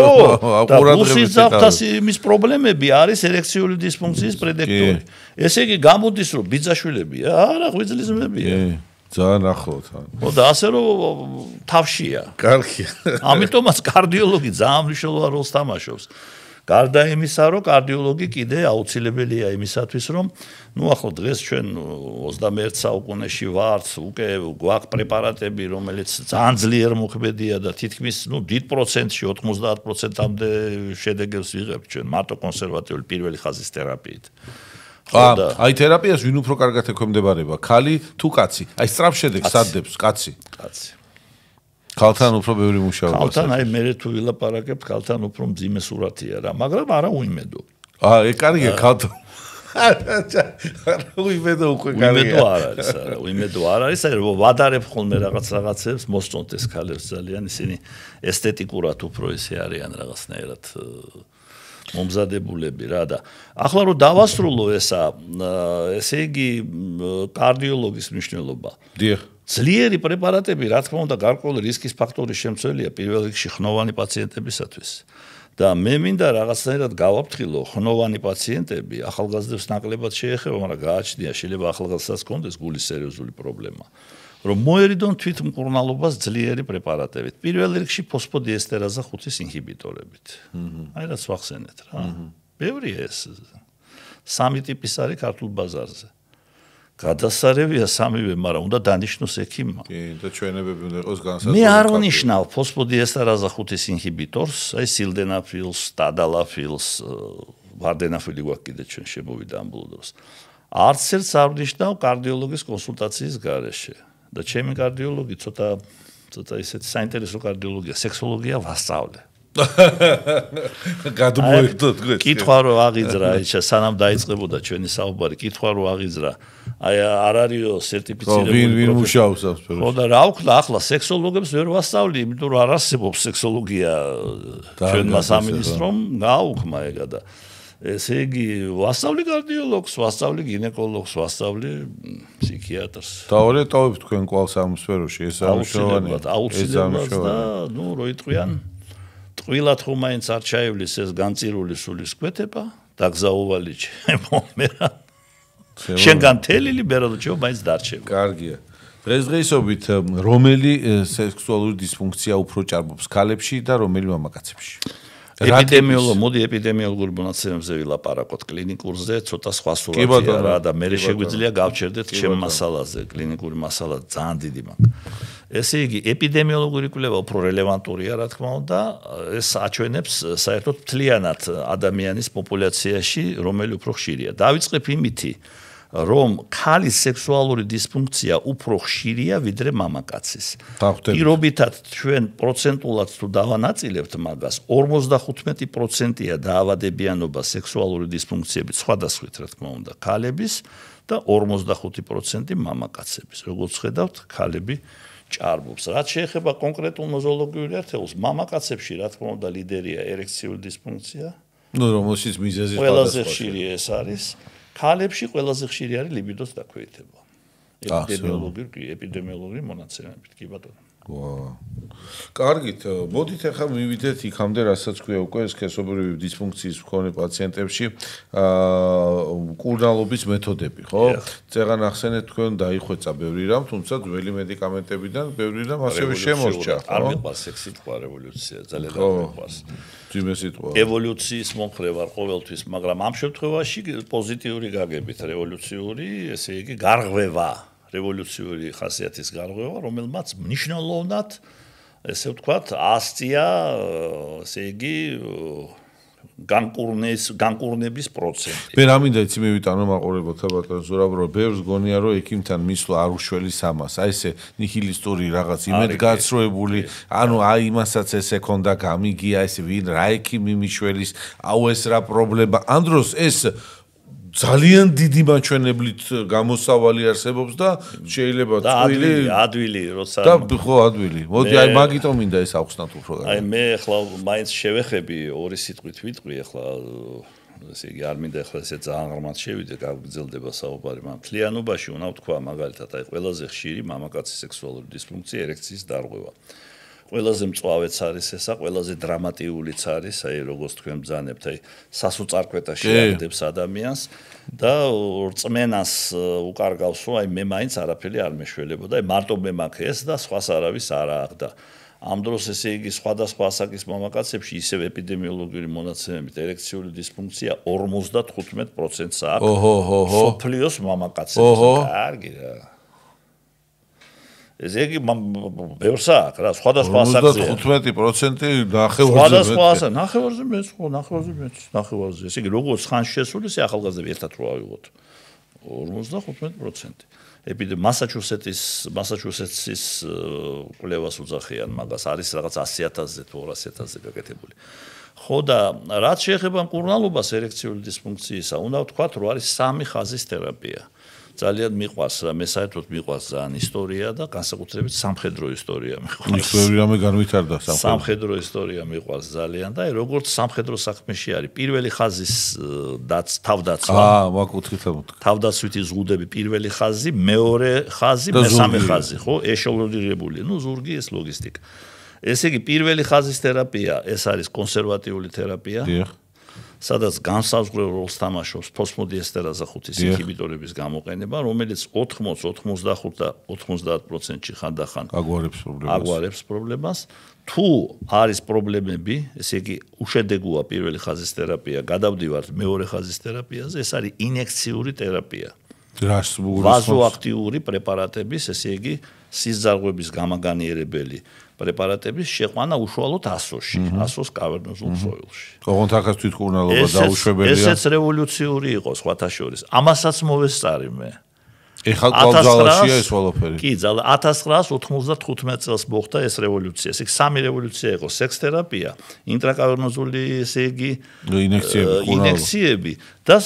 და გულსისძახთას იმის პრობლემები არის ერექციული დისფუნქციის პრედიქტორი. ესე იგი გამოდის რომ ბიძაშვილებია, არა, ღვიძლიზმებია. ძალიან ახლოთ. ხო და ასე რომ თავშია. კარგია. ამიტომაც კარდიოლოგი ძალიან მნიშვნელოვან როლს თამაშობს. გარდა იმისა, რომ კარდიოლოგი კიდე აუცილებელია იმისათვის, რომ ნუ ახლა დღეს ჩვენ 21 საუკუნეში ვართ, უკვე გვაქვს პრეპარატები, რომელიც ძალიან ძლიერ მოქმედია და თითქმის ნუ დიდ პროცენტში 90%-ამდე შედეგებს ვიღებთ ჩვენ მარტო კონსერვატიული პირველი ხაზის თერაპიით. აი თერაპიას ვინ უფრო კარგად ექვემდებარება, ქალი თუ კაცი? აი სწრაფ შედეგს ადებს კაცი. კაცი. ქალთან უფრო ბევრი მუშაობა. ქალთან აი მე თუ ვილაპარაკებ, ქალთან უფრო მძიმე სურათია რა, მაგრამ არა უიმედო. ეგ კარგია ქალთან. უიმედო უკვე კარგია. უიმედო არ არის, არა, უიმედო არ არის, აი რომ ვადარებ ხოლმე რაღაცებს, მოსწონთ ეს ქალებს ძალიან ისინი ესთეტიკურად უფრო ისე არიან რაღაცნაირად მომზადებულები რა და ახლა რომ დავასრულო ესა, ესე იგი კარდიოლოგის მნიშვნელობა. დიახ. ძლიერი პრეპარატები, რა თქმა უნდა, გარკვეული რისკის ფაქტორის შემცველია პირველ რიგში ხნოვანი პაციენტებისათვის. და მე მინდა რაღაცნაირად გავაფრთხილო ხნოვანი პაციენტები, ახალგაზრდებს ნაკლებად შეეხება, მაგრამ გააჩნია შეიძლება ახალგაზრდას კონდეს გულის სერიოზული პრობლემა. რომ მოერიდონ თვითმკურნალობას ძლიერი პრეპარატებით. პირველ რიგში ფოსფოდიესტერაზა 5-ის ინჰიბიტორებით. აი რაც ვახსენეთ რა. ბევრია ეს. 3 ტიპის არის ქართულ ბაზარზე. გადასარევია 3-ვე, მაგრამ უნდა დანიშნოს ექიმმა. კი, და ჩვენებები უნდა იყოს განსაზღვრული. მე არ ვნიშნავ ფოსფოდიესტერაზა 5-ის ინჰიბიტორს, აი სილდენაფილს, ტადალაფილს, ვარდენაფილი გვაქვს კიდე ჩვენ შემოვიდა ამ ბოლო დროს. არც ერთს არ ვნიშნავ კარდიოლოგის კონსულტაციის გარეშე. და ჩემი კარდიოლოგი ცოტა ისეთი საინტერესო კარდიოლოგია, სექსოლოგია ვასწავლე. გადმოერთო თქვენ. კითხვა რო აღიძრა, სანამ დაიწყებოდა ჩვენი საუბარი, კითხვა რო აღიძრა, აი არ არისო სერტიფიცირებული. ვინ მუშაობს ამ სფეროში? ხო და რა ვქნა, ახლა სექსოლოგებს ვერ ვასწავლი, იმიტომ რომ არ არსებობს სექსოლოგია ჩვენმა სამინისტრომ, გააუქმა ეგა და ესე იგი, ვასწავლი კარდიოლოგს, ვასწავლი გინეკოლოგს, ვასწავლი ფსიქიატრს. დავალე ტოვებ თქვენ კვალს ამ სფეროში, ეს ამუშავანია. აუცილებლად და, ნუ, რო იტყვიან, ტყვილად ხომ მაინც არ ჩაივლის ეს განწირული სულის კვეთება, დაგზაოვალი ჩემო მერა. შენგან თელილი ბეროდჩო მაინც დარჩება. კარგია. დღესდღეობით რომელი სექსუალური დისფუნქცია უფრო ჭარბობს ქალებში და რომელი მამაკაცებში? მოდი ეპიდემიოლოგური მონაცემებზე ვილაპარაკოთ კლინიკურზე, ცოტა სხვა სურათია რა და მე შეგვიძლია გავჩერდეთ ჩემ მასალაზე, კლინიკური მასალა ძალიან დიდი მაქვს. ესე იგი, ეპიდემიოლოგური კვლევა უფრო რელევანტურია, რა თქმა უნდა, ეს აჩვენებს საერთოდ მთლიანად ადამიანის პოპულაციაში, რომელი უფრო ხშირია. დავიწყებ იმითი, რომ ქალის სექსუალური დისფუნქცია უფრო ხშირია ვიდრე მამაკაცის. პირობითად ჩვენ პროცენტულად თუ დავანაწილებთ მაგას, 55%-ია დაავადებიანობა სექსუალური დისფუნქციებით სხვადასხვით, რა თქმა უნდა, ქალების და 45% მამაკაცების. როგორც ხედავთ, ქალები ჭარბობს. რაც შეეხება კონკრეტულ ნოზოლოგიურ ერთეულს, მამაკაცებში, რა თქმა უნდა, ლიდერია ერექციული დისფუნქცია. ნუ რომელშიც მიზეზი ყველაზე ხშირი ეს არის. ქალებში ყველაზე ხშირი არის ლიბიდოს დაქვეითება. ეპიდემიოლოგიური მონაცემებით, კი ბატონო. კარგით, მოდით ახლა მივიდეთ იქამდე, რასაც ქვია უკვე ეს სქესობრივი დისფუნქციის მქონე პაციენტებში, მკურნალობის მეთოდები, ხო? წეგან ახსენეთ თქვენ დაიხვეწა ბევრი რამ, თუმცა ძველი მედიკამენტებიდან ბევრი რამ ასევე შემორჩა, ხო? არ მიყვარს ეს სიტყვა რევოლუცია, ძალიან არ მიყვარს. ძიმე სიტყვა. ევოლუციის მომხრე ვარ ყოველთვის, მაგრამ ამ შემთხვევაში პოზიტიური გაგებით, რევოლუციური, ესე იგი, გარღვევა. რევოლუციური ხასიათის გარღვევა, რომელმაც მნიშვნელოვნად, ესე ვთქვათ, ასწია, ესე იგი, განკურნების პროცენტი. მე რა მინდა იცი მივიტანო მაყურებელთა ბატონო ზურაბ, რომ ბევრს გონია, რომ ექიმთან მისვლა არ უშველის ამას. აი ესე ნიჰილისტური რაღაც იმედგაცრუებული, ანუ აი იმასაც ესე ქონდა გამიგია, ესე ვინ რა ექიმი მიშველის, აუ ეს რა პრობლემა. ამ დროს ეს ძალიან დიდი მაჩვენებლით გამოსავალი არსებობს და შეიძლება წვილი ადვილი როცა და ხო ადვილი. მოდი აი მაგიტომ მინდა ეს ავხსნათ უფრო. აი მე ახლა მაინც შევეხები ორი სიტყვით ვიტყვი ახლა ესე იგი არ მინდა ახლა ესე ძალიან ღრმად შევიდე, გაგრძელდება საუბარი, მაგრამ მთლიანობაში უნდა ვთქვა მაგალითად აი ყველაზე ხშირი მამაკაცის სექსუალური დისფუნქცია ერექციის დარღვევა. ყველაზე მწვავეც არის ესა, ყველაზე დრამატიულიც არის, აი როგორც თქვენ ბრძანებთ, აი სასოწარკვეთა შეადგენს ადამიანს და რწმენას უკარგავს, რომ აი მე მაინც არაფერი არ მეშველებოდა, აი მარტო მე მაქვს ეს და სხვას არავის არ აქვს და ამ დროს ესე იგი სხვადასხვა ასაკის მამაკაცებში ისევ ეპიდემიოლოგიური მონაცემებით ერექციული დისფუნქცია 55%-ს აქვს. სოფლიოს მამაკაცებში. კარგი რა. ესე იგი ბევრს აქვს რა, სხვადასხვა ასაკზე. 55% ნახევარზე მეც. ნახევარზე. ესე იგი როგორც ხანს შესული, ესე ახალგაზრდები ერთად რო ავიღოთ. 55%. მასაჩუსეტსის კვლევას უძახიან მაგას, არის რაღაც 100,000-ზე თუ 200,000-ზე გაკეთებული. ხო და რაც შეეხება მკურნალობას ერექციული დისფუნქციისა, უნდა ვთქვათ, რომ არის 3 ხაზის თერაპია. ძალიან მიყვარს რა, მე საერთოდ მიყვარს ძალიან ისტორია და განსაკუთრებით სამხედრო ისტორია მიყვარს. ბევრი რამე განვითარდა სამხედრო ისტორია მიყვარს ძალიან და როგორც სამხედრო საქმეში არის პირველი ხაზის თავდაცვა. მაკუთხით. თავდაცვითი ზღუდები პირველი ხაზი, მეორე ხაზი, მესამე ხაზი, ხო? ეშელონირებული, ნუ ზურგი ეს ლოგისტიკა. ესე იგი პირველი ხაზის თერაპია ეს არის კონსერვატიული თერაპია. სადაც განსაზღვრელ როლს თამაშობს ფოსფოდიესტერაზა 5-ის ინჰიბიტორების გამოყენება, რომელიც 80, 85 და 90%-ში ხანდახან აგვარებს პრობლემას. თუ არის პრობლემები, ესე იგი უშედეგოა პირველი ხაზის თერაპია, გადავდივართ მეორე ხაზის თერაპიაზე, ეს არის ინიექციური თერაპია. ვაზოაქტიური პრეპარატების, ესე იგი სისხლძარღვების გამაგანიერებელი პრეპარატების შეყვანა უშუალოდ ასოში, ასოს კავერნოზულ ქსოვილში. ოღონდ ახაც თვითმკურნალობა დაუშვებელია. ესეც რევოლუციური იყო სხვათა შორის. ამასაც მოვესწარი მე. ეხლა კვალზალაშია ეს ყველაფერი. კი, 1995 წელს მოხდა ეს რევოლუცია. ეს სამი რევოლუცია იყო: სექს თერაპია, ინტრაკავერნოზული, ესე იგი ინიექციები და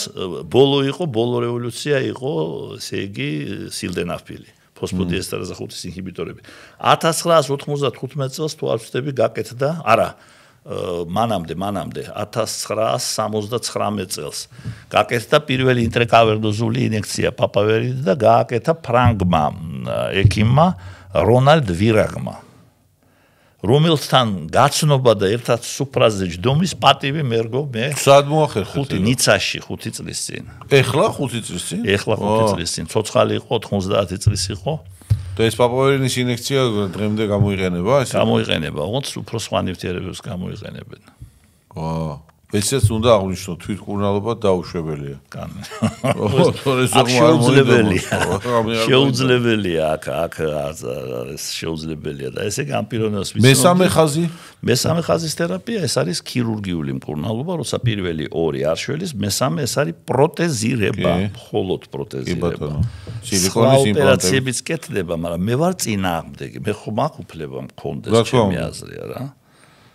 ბოლო რევოლუცია იყო, ესე იგი სილდენაფილი. ფოსფოდიესტერაზა 5-ის ინჰიბიტორები. 1995 წელს თუ არ ვცდები გაკეთდა, არა, მანამდე 1979 წელს გაკეთდა პირველი ინტრაკავერნოზული ინიექცია პაპავერიდ და გააკეთა ფრანგმა ექიმმა რონალდ ვირაგმა. რომელთან გაცნობა და ერთად სუფრაზე ჯდომის პატივი მერგო მე. სად მოახერხეთ? ნიცაში 5 წლის წინ. ეხლა 5 წლის წინ? ეხლა 5 წლის წინ. ცოცხალი იყო 90 წლის იყო. და ეს პაპავერინის ინიექცია დღემდე გამოიყენება ეს? გამოიყენება, ოღონდ უფრო სხვა ნივთიერებებს გამოიყენებენ. ესეც უნდა აღნიშნო თვითმკურნალობა დაუშვებელია. შეუძლებელია აქ შეუძლებელია და ესე ამ პიროვნებას მესამე ხაზი? მესამე ხაზის თერაპია ეს არის ქირურგიული მკურნალობა, როცა პირველი ორი არ შველის, მესამე ეს არის პროტეზირება, მხოლოდ პროტეზირება. სილიკონის ოპერაციებიც კეთდება, მაგრამ მე ვარ წინააღმდეგი, მე ხომ აქ უფლება მქონდეს ჩემი აზრია რა.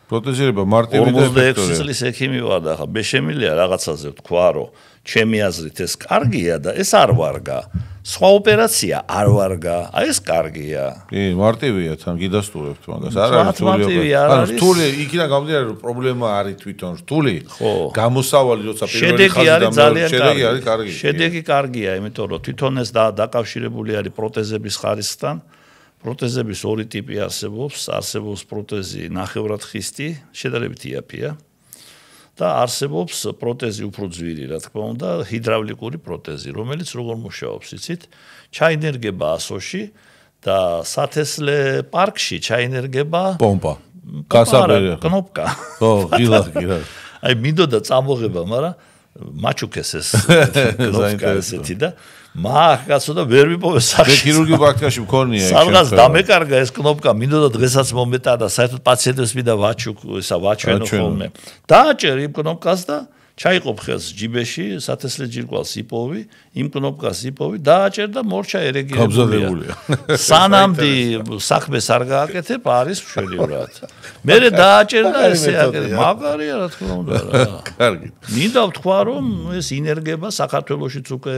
პროტეზირება მარტივი და ეფექტურია. 46 წლის ექიმი ვარ და ხა მე შემიძლია რაღაცაზე ვთქვა, რომ ჩემი აზრით ეს კარგია და ეს არ ვარგა. სხვა ოპერაცია არ ვარგა, აი ეს კარგია. კი, მარტივია თან გიდასტურებთ მაგას. არ არის რთული. ანუ რთული იქიდან გამომდინარე რომ პრობლემა არის თვითონ რთული. გამოსავალი როცა პირველი ხაზი და შედეგი არის კარგი. შედეგი კარგია, იმიტომ რომ თვითონ ეს დაკავშირებული არის პროტეზების ხარისხთან. პროტეზების ორი ტიპი არსებობს პროტეზი ნახევრად ხისტი, შედარებით იაფია და არსებობს პროტეზი უფრო ძვირი, რა თქმა უნდა, ჰიდრავლიკური პროტეზი, რომელიც როგორ მუშაობს, იცით? ჩაინერგება ასოში და სათესლე პარკში ჩაინერგება პომპა. გასაბერე. კნოპკა. ხო, გილა. აი მინდოდა წამოღება, მაგრამ მაჩუკეს ეს კნოპკა ესეთი და მაგაცო და ვერ მიპოვე სახში. ქირურგიულ პრაქტიკაში მქონია ეს. სადღაც დამეკარგა ეს კნოპკა, მინდოდა დღესაც მომეტა და საერთოდ პაციენტებს მინდა ვაჩვენო ხოლმე. დააჭერ იმ კნოპკას და ჩაიყოფ ხელს ჯიბეში, სათესლე ჯირკვალს იპოვი, იმ კნოპკას იპოვი, დააჭერ და მორჩა ერეგირებულია. სანამდე საქმეს არ გააკეთებ, არის მშვენივრად. მერე დააჭერ და ესე აკეთებ. მაგარია რა თქმა უნდა რა. კარგი. მინდა ვთქვა რომ ეს ინერგება საქართველოშიც უკვე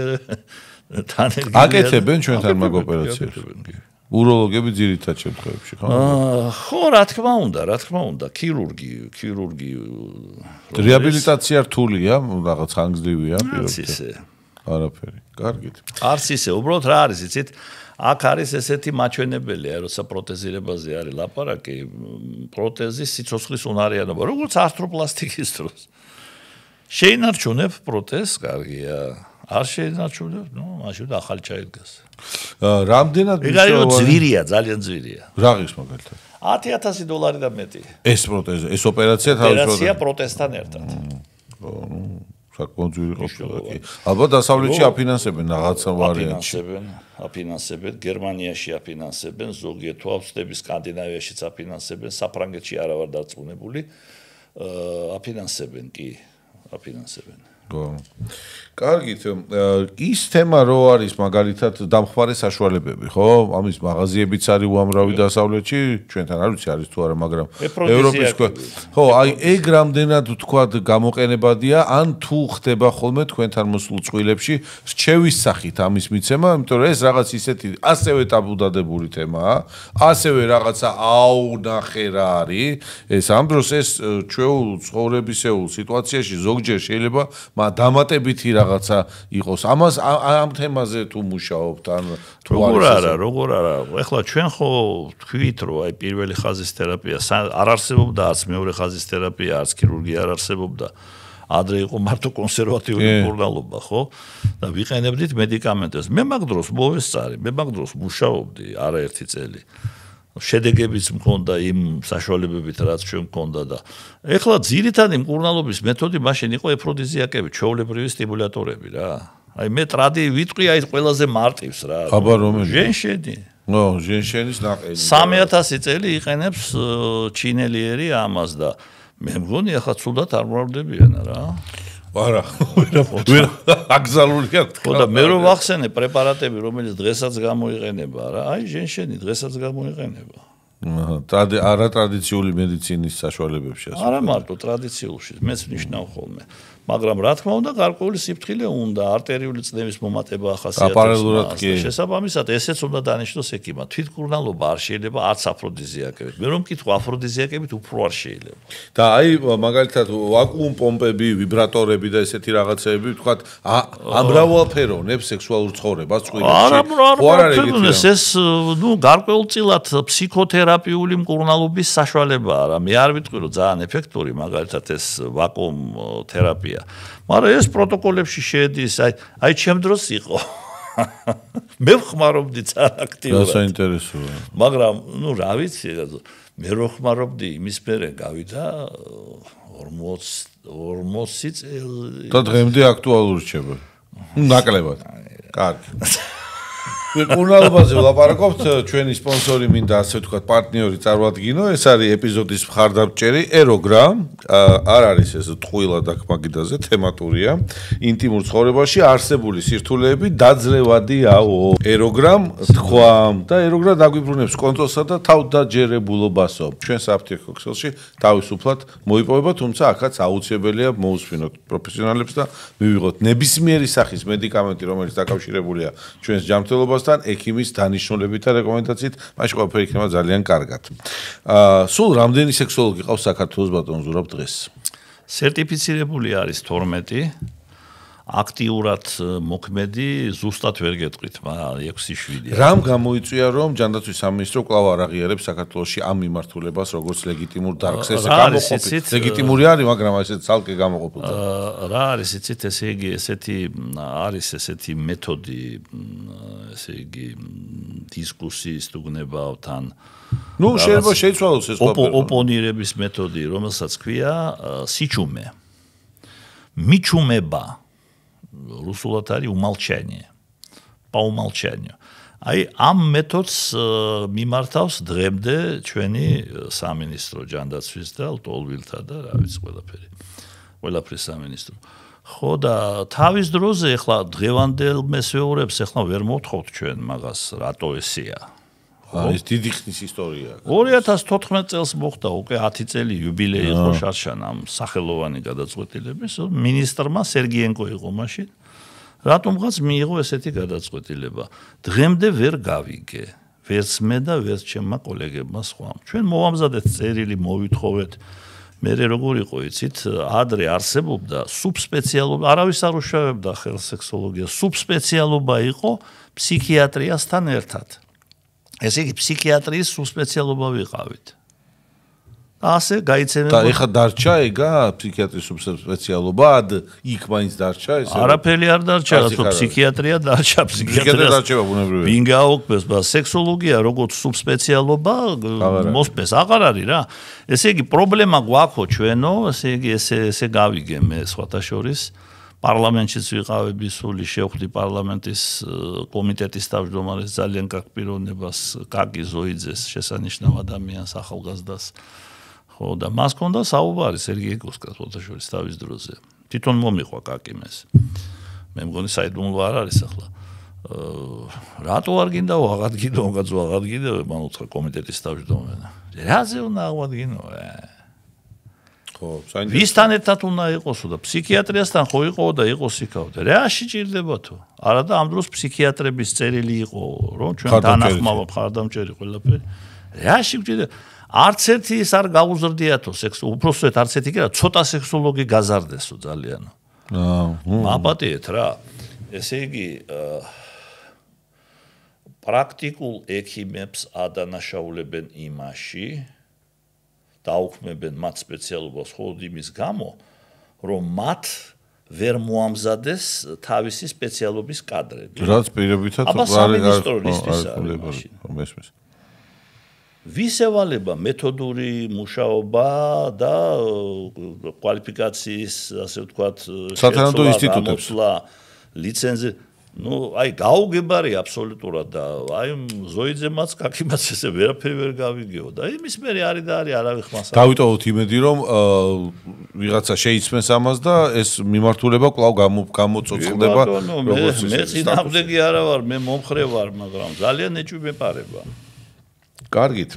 აკეთებენ ჩვენთან მაგ ოპერაციებს. უროლოგები ძირითად შემთხვევებში, ხო? ხო, რა თქმა უნდა, ქირურგი. რეაბილიტაცია რთულია, რაღაც ხანგრძლივია პირობითი. არაფერი. კარგით. არც ისე, უბრალოდ რა არის, იცით? აქ არის ესეთი მაჩვენებელი, როცა პროტეზირებაზე არის ლაპარაკი, პროტეზის სიცოცხლის უნარიანობა, როგორც ართროპლასტიკის დროს. შეინარჩუნებ პროტეზს, კარგია. არ შეინარჩუნებ, მაშინ ახალი ჩაიდგას. რამდენად ძვირია, ძალიან ძვირია. რაღის მაგალითად? $10,000 და მეტი. ეს პროტეზი, ეს ოპერაცია თავისუფლად. ოპერაცია პროტეზთან ერთად. საკმაოდ ძვირი ყოფილა კი. ალბათ დასავლეთში აფინანსებენ რაღაცა ვარიანტში. აფინანსებენ, გერმანიაში აფინანსებენ, ზოგიერთ ავსტრიების სკანდინავიაშიც აფინანსებენ, საფრანგეთში არა ვარ დარწმუნებული. აფინანსებენ კი, აფინანსებენ. კარგით, ის თემა რო არის მაგალითად დამხმარე საშუალებები, ხო? ამის მაღაზიებიც არის უამრავი დასავლეთში, ჩვენთან არ ვიცი არის თუ არა, მაგრამ ევროპის ხო, აი ეგ რამდენად თქვათ გამოყენებადია, ან თუ ხდება ხოლმე თქვენთან მოსულ წყვილებში რჩევის სახით ამის მიცემა, იმიტომ რომ ეს რაღაც ისეთი ასევე ტაბუდადებული თემაა, ასევე რაღაცა აუნახე რა არის, ეს ამ დროს ეს ჩვეულ ცხოვრებისეულ სიტუაციაში ზოგჯერ შეიძლება დამატებითი რაღაცა იყოს. ამას ამ თემაზე თუ მუშაობთ ან როგორ არა. ეხლა ჩვენ ხო თქვით რომ აი პირველი ხაზის თერაპია არ არსებობდა, არც მეორე ხაზის თერაპია, არც ქირურგია არ არსებობდა. ადრე იყო მარტო კონსერვატიული მკურნალობა, ხო? და ვიყენებდით მედიკამენტებს. მე მაგ დროს მოვესწარი, მე მაგ დროს მუშაობდი არაერთი წელი. შედეგებიც მქონდა იმ საშუალებებით, რაც ჩვენ მქონდა და ეხლა ძირითადი მკურნალობის მეთოდი მაშინ იყო ეფროდიზიაკები, ჩვეულებრივი სტიმულატორები რა. აი მე ვიტყვი აი ყველაზე მარტივს რა. აბა რომელი? ჟენშენი. ჟენშენის ნაყენი. 3000 წელი იყენებს ჩინელიერი ამას და მე მგონი ახლა ცუდად არ მრავლდებიან რა. არა, ვერ აკზალული აქვს. ხო და მე რო ვახსენე პრეპარატები, რომელიც დღესაც გამოიყენება რა, აი ჟენშენი დღესაც გამოიყენება. არატრადიციული მედიცინის საშუალებებში ასე. არა მარტო ტრადიციულში, მეც ნიშნავ ხოლმე. მაგრამ რა თქმა უნდა, გარკვეული სიფრთხილე უნდა, არტერიული წნევის მომატება ახასიათებს. შესაბამისად, ესეც უნდა დანიშნოს ექიმმა. თვითმკურნალობა არ შეიძლება არც აფროდიზიაკებით. მე რომ მკითხო აფროდიზიაკებით უფრო არ შეიძლება. და აი მაგალითად ვაკუუმ პომპები, ვიბრატორები და ესეთი რაღაცეები, თქვათ, ამრავალფეროვნებს სექსუალურ ცხოვრებას წვირებში. ხო არ არის ეს გარკვეულწილად ფსიქოთერაპიული მკურნალობის საშუალებაა რა. მე არ ვიტყვი რომ ძალიან ეფექტური მაგალითად ეს ვაკუუმ თერაპია. მაგრამ ეს პროტოკოლებში შედის, აი ჩემ დროს იყო. მე ვხმარობდი ძალიან აქტიურად. საინტერესოა. მაგრამ, რა ვიცი, მე რო ხმარობდი, იმის მერე გავიდა 40 წელი. და დღემდე აქტუალური რჩება. ნაკლებად. კარგი. მკურნალობაზე ვლაპარაკობთ, ჩვენი სპონსორი მინდა ასე ვთქვათ, პარტნიორი წარმოადგინო, ეს არის ეპიზოდის მხარდამჭერი ეროგრა, არ არის ეს ტყუილად აქ მაგიდაზე, თემატურია, ინტიმურ ცხოვრებაში არსებული სირთულეები დაძლევადიაო. ეროგრამ თქვა და ეროგრა დაგვიბრუნებს კონტროლსა და თავდაჯერებულობასო. ჩვენ საფრთხე ქსელში თავისუფლად მოიპოვება, თუმცა აქაც აუცილებელია მოусვინოთ პროფესიონალებს და მივიღოთ ნებისმიერი სახის მედიკამენტი, რომელიც დაკავშირებულია ჩვენს ჯანმრთელობასთან, ექიმის დანიშნულებით და რეკომენდაციით, მაშინ ყველაფერი იქნება ძალიან კარგად. სულ რამდენი სექსოლოგი ყავს საქართველოს ბატონ ზურაბ დღეს? სერტიფიცირებული არის 12. აქტიურად მოქმედი ზუსტად ვერ გეტყვით, 6-7. რამ გამოიწვია რომ ჯანდაცვის სამინისტრო კვლავ არ აღიარებს საქართველოში ამ მიმართულებას როგორც ლეგიტიმურ დარგს? ესე გამოყოფილი ლეგიტიმური არის, მაგრამ ესე ცალკე გამოყოფილი. რა არის იცით, ესე იგი არის ესეთი მეთოდი, ესე იგი დისკუსიის თუგნებავთ ან შეიძლება შეიცვალოს ეს ყველაფერი. ოპონირების მეთოდი, რომელსაც ქვია სიჩუმე. მიჩუმება რუსულად არის უმალჩანიე. По умолчанию. აი ამ მეთოდს მიმართავს დღემდე ჩვენი სამინისტრო ჯანდაცვის და ლტოლვილთა და რა ვიცი ყველაფერი სამინისტრო. ხო და თავის დროზე ახლა დღევანდელ მესვეურებს ახლა ვერ მოთხოვთ ჩვენ მაგას რატო ესეა. ეს დიდი ხნის ისტორია. 2014 წელს მოხდა უკვე 10 წელი იუბილეი იყო შარშანამ სახელოვანი გადაწყვეტილების მინისტრმა სერგიენკო იყო მაშინ რატომღაც მიიღო ესეთი გადაწყვეტილება დღემდე ვერ გავიგე ვერც მე და ვერც ჩემმა კოლეგებმა სხვამ ჩვენ მოვამზადეთ წერილი მოვითხოვეთ მე როგორ იყო იცით ადრე არსებობდა სუბსპეციალობა არავის არ უშავებდა ხელსექსოლოგია სუბსპეციალობა იყო ფსიქიატრიასთან ერთად ესე იგი ფსიქიატრიის სუბსპეციალობა ვიყავით. ასე გაიცემება. და ეხა დარჩა ეგა ფსიქიატრიის სუბსპეციალობა, იქ მაინც დარჩა ესე. არაფერი არ დარჩა, ფსიქიატრია დარჩა, ფსიქიატრია დარჩება ბუნებრივია. ვინ გააუქმეს, სექსოლოგია როგორც სუბსპეციალობა მოსპეს, აღარ არის რა. ესე იგი პრობლემა გვაქვს ჩვენო, ესე იგი ესე გავიგე მე სხვათა შორის პარლამენტშიც ვიყავები სული შევხვდი პარლამენტის კომიტეტის თავმჯდომარის ძალიან კარგ პიროვნებას კაკი ზოიძეს შესანიშნავ ადამიანს ახალგაზრდას ხო და მას ჰქონდა საუბარი სერგეი კოსკას ფოტოშორის თავის დროზე თვითონ მომიყვა კაკიმ ეს მე მგონი საიდუმლო არ არის ახლა რატო არ გინდა აღადგინო გაწვა აღადგინო მან უთხრა კომიტეტის თავმჯდომარე რაზე უნდა აღადგინო ვისთან ერთად უნდა იყოსო და ფსიქიატრიასთან ხო იყო და იყოს იქავდა. რეაში ჭირდება თუ? არა და ამ დროს ფსიქიატრების წერილი იყო, რომ ჩვენ თანახმავა მხარდამჭერი ყველაფერი. რეაში ჭირდება. არც ერთი ის არ გაუზრდიათო სექს, უпроსტოდ არც ერთი კი არა, ცოტა სექსოლოგი გაზარდესო ძალიანო. მაპატიეთ რა. ესე იგი პრაქტიკულ ექიმებს ადანაშაულებენ იმაში, დაუქმებენ მათ სპეციალობას მხოლოდ იმის გამო, რომ მათ ვერ მოამზადეს თავისი სპეციალობის კადრები. რაც პირობითად არის. ვის ევალება მეთოდური მუშაობა და კვალიფიკაციის, ასე ვთქვათ, სათანადო ინსტიტუტებს, ლიცენზი, აი გაუგებარი აბსოლუტურად და აი ზოიძემაც, კაკიმაც ესე ვერაფერი ვერ გავიგეო და იმის მერე არის და არის არავის ხმასა. დავიტოვოთ იმედი, რომ ვიღაცა შეიცმეს ამას და ეს მიმართულება კვლავ გამოცოცხლდება. მე წინააღმდეგი არა ვარ, მე მომხრე ვარ, მაგრამ ძალიან ეჭვი მეპარება. კარგით.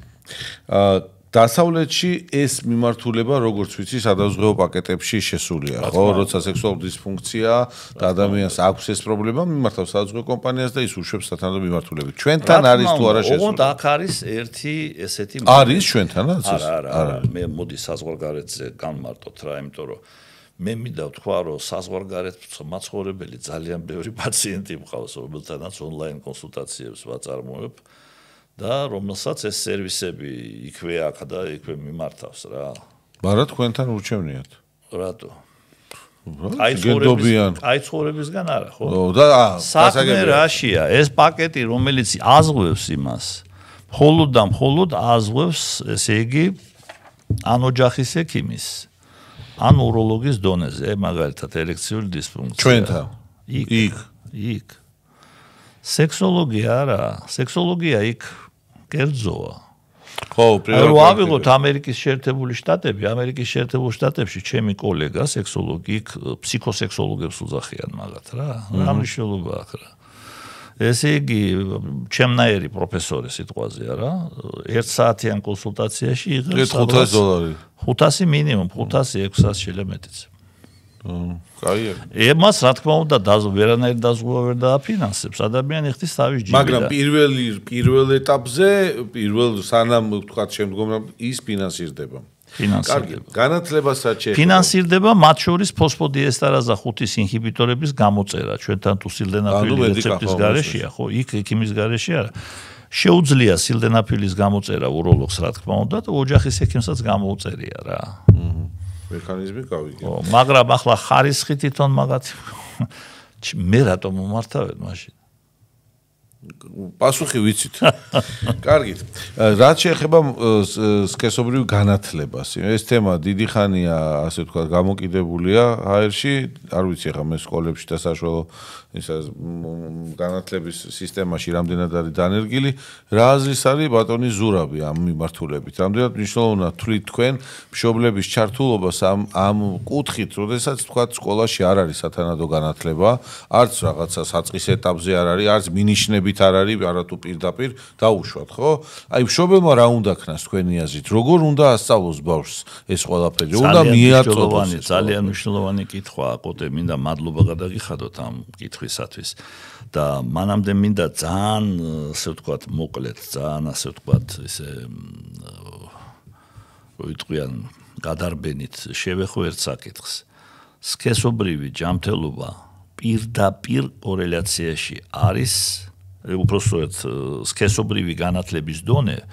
დასავლეთში ეს მიმართულება, როგორც ვიცი, სადაზღვეო პაკეტებში შესულია, ხო? როცა სექსუალური დისფუნქცია და ადამიანს აქვს ეს პრობლემა, მიმართავს სადაზღვეო კომპანიას და ის უშვებს სათანადო მიმართულებით. ჩვენთან არის თუ არა შესული? ოღონდ აქ არის ერთი ესეთი არის ჩვენთანაც ეს? არა, მე მოდი საზღვარგარეთზე განმარტოთ რა, იმიტომ რომ მე მინდა ვთქვა, რომ საზღვარგარეთ მაცხოვრებელი ძალიან ბევრი პაციენტი მყავს, რომელთანაც ონლაინ კონსულტაციებს ვაწარმოებ. და რომელსაც ეს სერვისები იქვე აქ და იქვე მიმართავს რა. მაგრამ თქვენთან ურჩევნიათ. რატო? გენდობიან. აი ცხოვრებისგან არა, ხო? და საქმე რაშია? ეს პაკეტი, რომელიც აზღვევს იმას, მხოლოდ და მხოლოდ აზღვევს, ესე იგი, ან ოჯახის ექიმის, ან უროლოგის დონეზე, მაგალითად, ერექციული დისფუნქცია. ჩვენთან. იქ. სექსოლოგია არა, სექსოლოგია იქ კერძოა. ხო, პრიორიტეტი. რა ავიღოთ ამერიკის შეერთებული შტატები, ამერიკის შეერთებულ შტატებში ჩემი კოლეგა სექსოლოგი იქ ფსიქოსექსოლოგებს უძახიან მაგათ რა. რა მნიშვნელობა აქვს რა. ესე იგი, ჩემნაირი პროფესორი სიტყვაზე არა, 1 საათიან კონსულტაციაში იღებს $500. 500 მინიმუმ, 500-600 შეიძლება მეტიც. კაია. ემას რა თქმა უნდა ვერანაირ დაზღვევა ვერ დააფინანსებს, ადამიანი ხდის თავის ჯიბიდან. მაგრამ პირველ ეტაპზე, სანამ ვთქვათ შემდგომ ის ფინანსირდება. კარგი, განათლებასაც შეეხება. ფინანსირდება მათ შორის ფოსფოდიესტერაზა 5-ის ინჰიბიტორების გამოწერა, ჩვენთან თუ სილდენაფილის რეცეპტის გარეშეა, ხო, იქ ექიმის გარეშე არა. შეუძლია სილდენაფილის გამოწერა უროლოგს, რა თქმა უნდა, და ოჯახის ექიმსაც გამოუწერია რა. მექანიზმი გავიგე. მაგრამ ახლა ხარისხი თვითონ მაგათი მე რატომ მომართავეთ მაშინ? პასუხი ვიცით. კარგით. რაც შეეხება სქესობრივ განათლებას, ეს თემა დიდი ხანია, ასე ვთქვათ, გამოკიდებულია ჰაერში, არ ვიცი ახლა მე სკოლებში და საშუალო განათლების სისტემაში რამდენად არის დანერგილი, რა აზრის არის ბატონი ზურაბი ამ მიმართულებით. რამდენად მნიშვნელოვანია თვლით თქვენ მშობლების ჩართულობას ამ კუთხით, როდესაც ვთქვათ სკოლაში არ არის სათანადო განათლება, არც რაღაცა საწყის ეტაპზე არ არის, არც მინიშნებით არ არის, არათუ პირდაპირ დაუშვათ, ხო? აი მშობელმა რა უნდა ქნას თქვენი აზრით? როგორ უნდა ასწავლოს ბავშვს ეს ყველაფერი? უნდა მიაწოდოს. ძალიან მნიშვნელოვანი კითხვა, აკოტე, მინდა მადლობა გადაგიხადოთ ამ კითხვისათვის. და მანამდე მინდა ძალიან, ასე ვთქვათ, მოკლედ, ძალიან ასე ვთქვათ, ისე როიტყვიან გადარბენით შევეხო ერთ საკითხს. სქესობრივი ჯანმრთელობა პირდაპირ კორელაციაში არის, უпростоეთ სქესობრივი განათლების დონე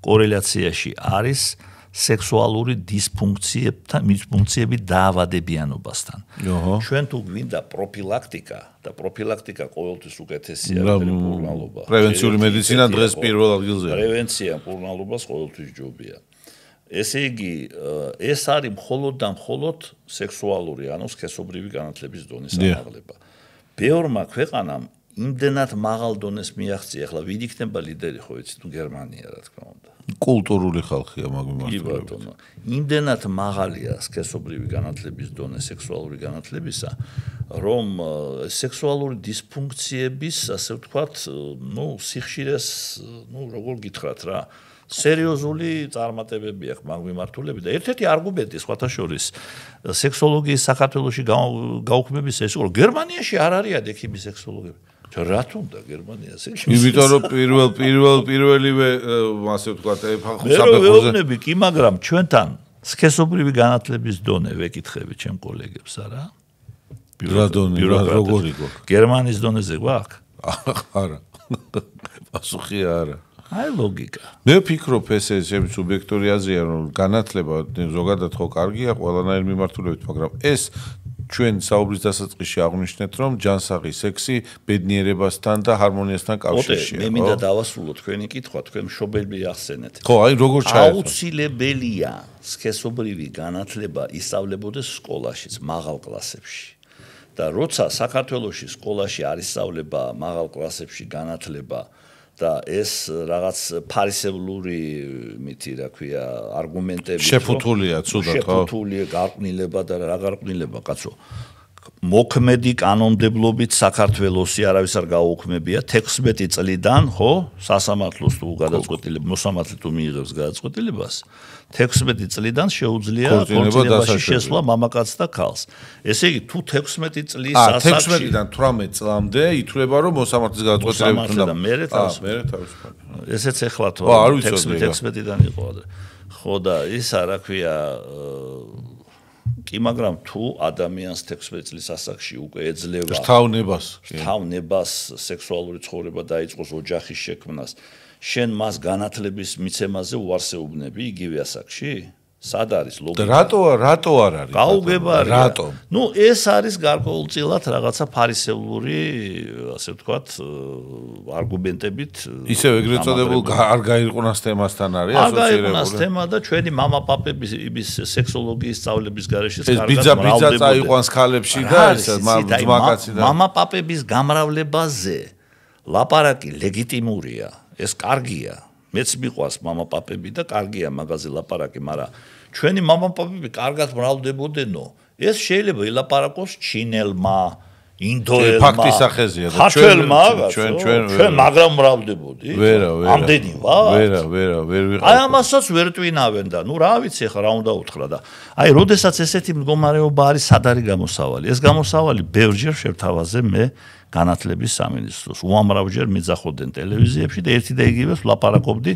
კორელაციაში არის სექსუალური დისფუნქციების დაავადებიანობასთან. ჩვენ თუ გვინდა პროფილაქტიკა და პროფილაქტიკა ყოველთვის უკეთესია მკურნალობა. პრევენციული მედიცინა დღეს პირველ ადგილზეა. პრევენცია მკურნალობას ყოველთვის ჯობია. ესე იგი, ეს არის მხოლოდ და მხოლოდ სექსუალური, ანუ სქესობრივი განათლების დონის ამაღლება. ბევრმა ქვეყანამ იმდენად მაღალ დონეს მიაღწია, ახლა ვინ იქნება ლიდერი, ხო იცით, გერმანია, რა თქმა უნდა. კულტურული ხალხია მაგიმართულებით. იმდენად მაღალია სქესობრივი განათლების დონე სექსუალური განათლებისა, რომ სექსუალური დისფუნქციების, ასე ვთქვათ, სიხშირეს, როგორ გითხრათ რა, სერიოზული წარმატებები აქვს მაგიმართულებით და ერთ-ერთი არგუმენტი სხვათა შორის სექსოლოგიის საქართველოში გაუქმების ეს რომ გერმანიაში არ არიან ექიმი სექსოლოგები. რა თუნდა გერმანიას? იმიტომ რომ პირველივე ასე ვთქვათ, საფეხურზე კი, მაგრამ ჩვენთან სქესობრივი განათლების დონე ვეკითხები ჩემ კოლეგებს არა? როგორი გვაქვს? გერმანიის დონეზე გვაქვს? არა. პასუხია არა. აი ლოგიკა. მე ვფიქრობ ესე ჩემი სუბიექტური აზრია რომ განათლება ზოგადად ხო კარგია ყველანაირ მიმართულებით, მაგრამ ეს ჩვენ საუბრის დასაწყისში აღნიშნეთ რომ ჯანსაღი სექსი ბედნიერებასთან და ჰარმონიასთან კავშირშია. მე მინდა დავასრულო თქვენი კითხვა, თქვენ მშობელი ახსენეთ. ხო, აი როგორ ჩაერთო? აუცილებელია სქესობრივი განათლება ისწავლებოდეს სკოლაშიც, მაღალ კლასებში. და როცა საქართველოში სკოლაში არ ისწავლება მაღალ კლასებში განათლება და ეს რაღაც ფარისევლური მითი რა ქვია არგუმენტები შეფუთულია ცუდად ხო? შეფუთულია გარყვნილება და რა გარყვნილება კაცო მოქმედი კანონმდებლობით საქართველოსი არავის არ გაუქმებია 16 წლიდან ხო სასამართლოს თუ გადაწყვეტილება მოსამართლე თუ მიიღებს გადაწყვეტილებას 16 წლიდან შეუძლია ქორწინებაში შესვლა მამაკაცს და ქალს. ესე იგი თუ 16 წლის ასაკში 16-დან 18 წლამდე ითვლება რომ მოსამართლის გადაწყვეტილება უნდა მერე თავისუფალი. ესეც ეხლა თუ 16-დან იყო ადრე. ხო და ისა რა ქვია კი მაგრამ თუ ადამიანს 16 წლის ასაკში უკვე ეძლევა თავნებას სექსუალური ცხოვრება დაიწყოს ოჯახის შექმნას შენ მას განათლების მიცემაზე უარსეუბნები იგივე ასაკში? სად არის ლოგიკა? რატო არ არის? გაუგებარია. რატო? ნუ ეს არის გარკვეულწილად რაღაცა ფარისევლური, ასე ვთქვათ, არგუმენტებით. ისევ ეგრეთ წოდებულ არ გაირყვნას თემასთან არის ასოცირებული. არ გაირყვნას თემა და ჩვენი მამაპაპების იმის სექსოლოგიის სწავლების გარეშე კარგად ბიძა წაიყვანს ქალებში და ეს მამაკაცი და მამაპაპების გამრავლებაზე ლაპარაკი ლეგიტიმურია. ეს კარგია. მეც მიყვარს მამაპაპები და კარგია მაგაზე ლაპარაკი, მაგრამ ჩვენი მამაპაპები კარგად მრავლდებოდენო. ეს შეიძლება ილაპარაკოს ჩინელმა, ინდოელმა, ფაქტის სახეზია და ჩვენ მაგრამ მრავლდებოდი. ამდენი ვარ? ვერ ვიყავ. აი ამასაც ვერ ტვინავენ და ნუ რა ვიცი ხა რა უნდა უთხრა და აი როდესაც ესეთი მდგომარეობა არის სად არის გამოსავალი? ეს გამოსავალი ბევრჯერ შევთავაზე მე განათლების სამინისტროს უამრავჯერ მიძახოდნენ ტელევიზიებში და ერთი და იგივეს ვლაპარაკობდი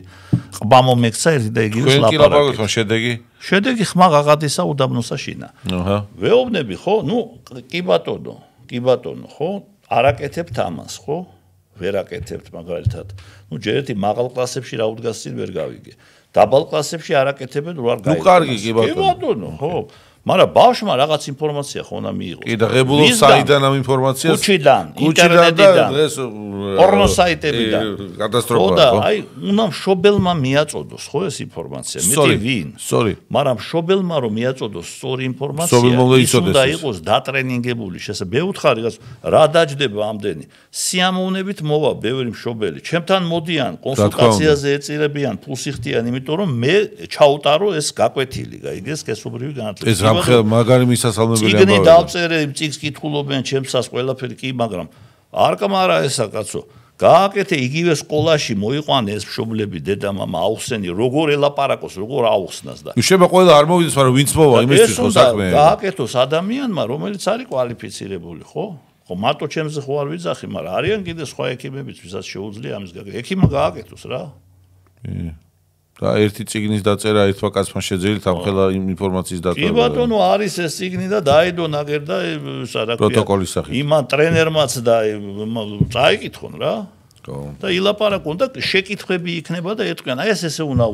ყბა მომექცა ერთი და იგივეს ლაპარაკობდი. თქვენ კი ლაპარაკობთ შედეგი? შედეგი ხმა ღაღადისა უდაბნოსა შინა. აჰა. ვეუბნები ხო? ნუ კი ბატონო, ხო? არაკეთებთ ამას, ხო? ვერ აკეთებთ მაგალითად. ნუ ჯერ ერთი მაღალ კლასებში რა უდგას წინ ვერ გავიგე. დაბალ კლასებში არაკეთებენ რო არ გაიგე. ნუ კარგი კი ბატონო, ხო? მაგრამ ბავშვმა რაღაც ინფორმაცია ხო უნდა მიიღოს. კი და ღებულობს საიდან ამ ინფორმაციას? კუჩიდან, ინტერნეტიდან, დღეს პორნო საიტებიდან. კატასტროფაა, ხო? და აი, უნდა მშობელმა მიაწოდოს ხო ეს ინფორმაცია. მეტი ვინ? მაგრამ მშობელმა რომ მიაწოდოს სწორი ინფორმაცია, ის უნდა იყოს დატრენინგებული. მე ვუთხარი რაღაც რა დაჯდება ამდენი. სიამოვნებით მოვა ბევრი მშობელი. ჩემთან მოდიან კონსულტაციაზე ეწირებიან, ფულს იხდიან, იმიტომ რომ მე ჩაუტარო ეს გაკვეთილი, გაიგე სქესობრივი განათლება. მაგარი მისასალმებელი ამბავი. წიგნი დავწერე, წიგნს კითხულობენ ჩემსას ყველაფერი კი, მაგრამ არ კამარა ესა კაცო. გააკეთე იგივე სკოლაში მოიყვანე ეს მშობლები, დედამამა აუხსენი, როგორ ელაპარაკოს, როგორ აუხსნას და. შეიძლება ყველა არ მოვიდეს, მაგრამ ვინც მოვა იმისთვის ხო საქმე. გააკეთოს ადამიანმა, რომელიც არის კვალიფიცირებული, ხო? ხო, მარტო ჩემზე ხო არ ვიძახი, მაგრამ არიან კიდე სხვა ექიმებიც, ვისაც შეუძლია ამის გაკეთება. ექიმმა გააკეთოს რა. და ერთი წიგნის დაწერა ერთმა კაცმა შეძელით ამ ხელა ინფორმაციის დაწვა. კი ბატონო, არის ეს წიგნი და დაედო ნაგერდა რა ქვია. პროტოკოლის სახით. იმან ტრენერმაც და წაიკითხონ რა. და ილაპარაკონ და შეკითხვები იქნება და ეთქვიან, აი ეს ესე უნდა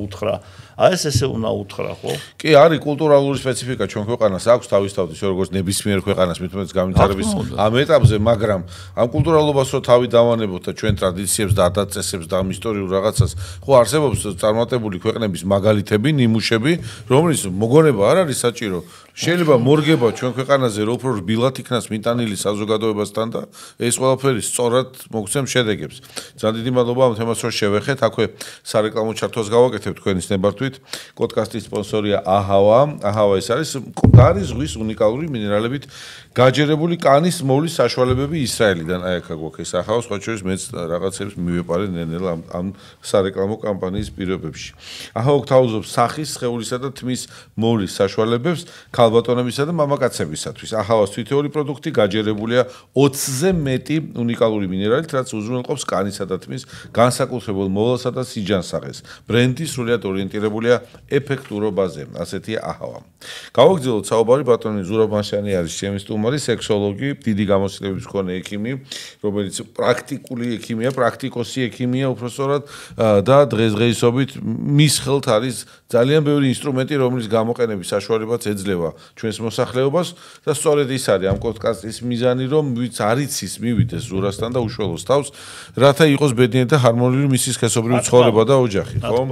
უთხრა. ხო? კი, არის კულტურალური სპეციფიკა ჩვენ ქვეყანას აქვს თავისთავად ისე როგორც ნებისმიერ ქვეყანას მithumetes განვითარების ამ ეტაპზე, მაგრამ ამ კულტურალობას რო თავი დავანებოთ და ჩვენ ტრადიციებს და ადათ-წესებს და ამ ისტორიულ რაღაცას, ხო არსებობს წარმატებული ქვეყნების მაგალითები, ნიმუშები, რომლის მოგონება არ არის საჭირო. შეიძლება მორგება ჩვენ ქვეყანაზე რო უფრო რბილად იქნას მიტანილი საზოგადოებასთან და ეს ყველაფერი სწორად მოგცემ შედეგებს. ძალიან დიდი მადლობა ამ თემას რომ შევეხეთ. აქვე სარეკლამო ჩართვას გავაკეთებ თქვენის ნებართვით. პოდკასტის სპონსორია აჰავა. აჰავა ეს არის მკვდარი ზღვის უნიკალური მინერალებით გაჯერებული კანის მოვლის საშუალებები ისრაელიდან. აი აქ გვაქვს ეს აჰავა, სხვა შორის მეც რაღაცებს მივეპარე ნენელა ამ სარეკლამო კამპანიის პირობებში. აჰავა გთავაზობს სახის, სხეულისა და თმის მოვლის საშუალებებს ქალბატონებისა და მამაკაცებისათვის. აჰავას თითოეული პროდუქტი გაჯერებულია 20-ზე მეტი უნიკალური მინერალით, რაც უზრუნველყოფს კანისა და თმის განსაკუთრებულ მოვლასა და სიჯანსაღეს. ბრენდი სრულიად ორიენტირებულია ეფექტურობაზე, ასეთია აჰავა. გავაგრძელოთ საუბარი ბატონი ზურაბ მაშიანი არის ჩემი სტუმარი, სექსოლოგი, დიდი გამოცდილების მქონე ექიმი, რომელიც პრაქტიკული ექიმია, პრაქტიკოსი ექიმია უпростоრად და დღესდღეობით მის ხელთ არის ძალიან ბევრი ინსტრუმენტი, რომლის გამოყენების საშუალებაც ეძლევა ჩვენს მოსახლეობას და სწორედ ის არის ამ პოდკასტის მიზანი, რომ ვინც არ იცის მივიდეს ზურასთან და უშუალოს თავს, რათა იყოს ბედნიერი და ჰარმონიული მისი სქესობრივი ცხოვრება და ოჯახი, ხო?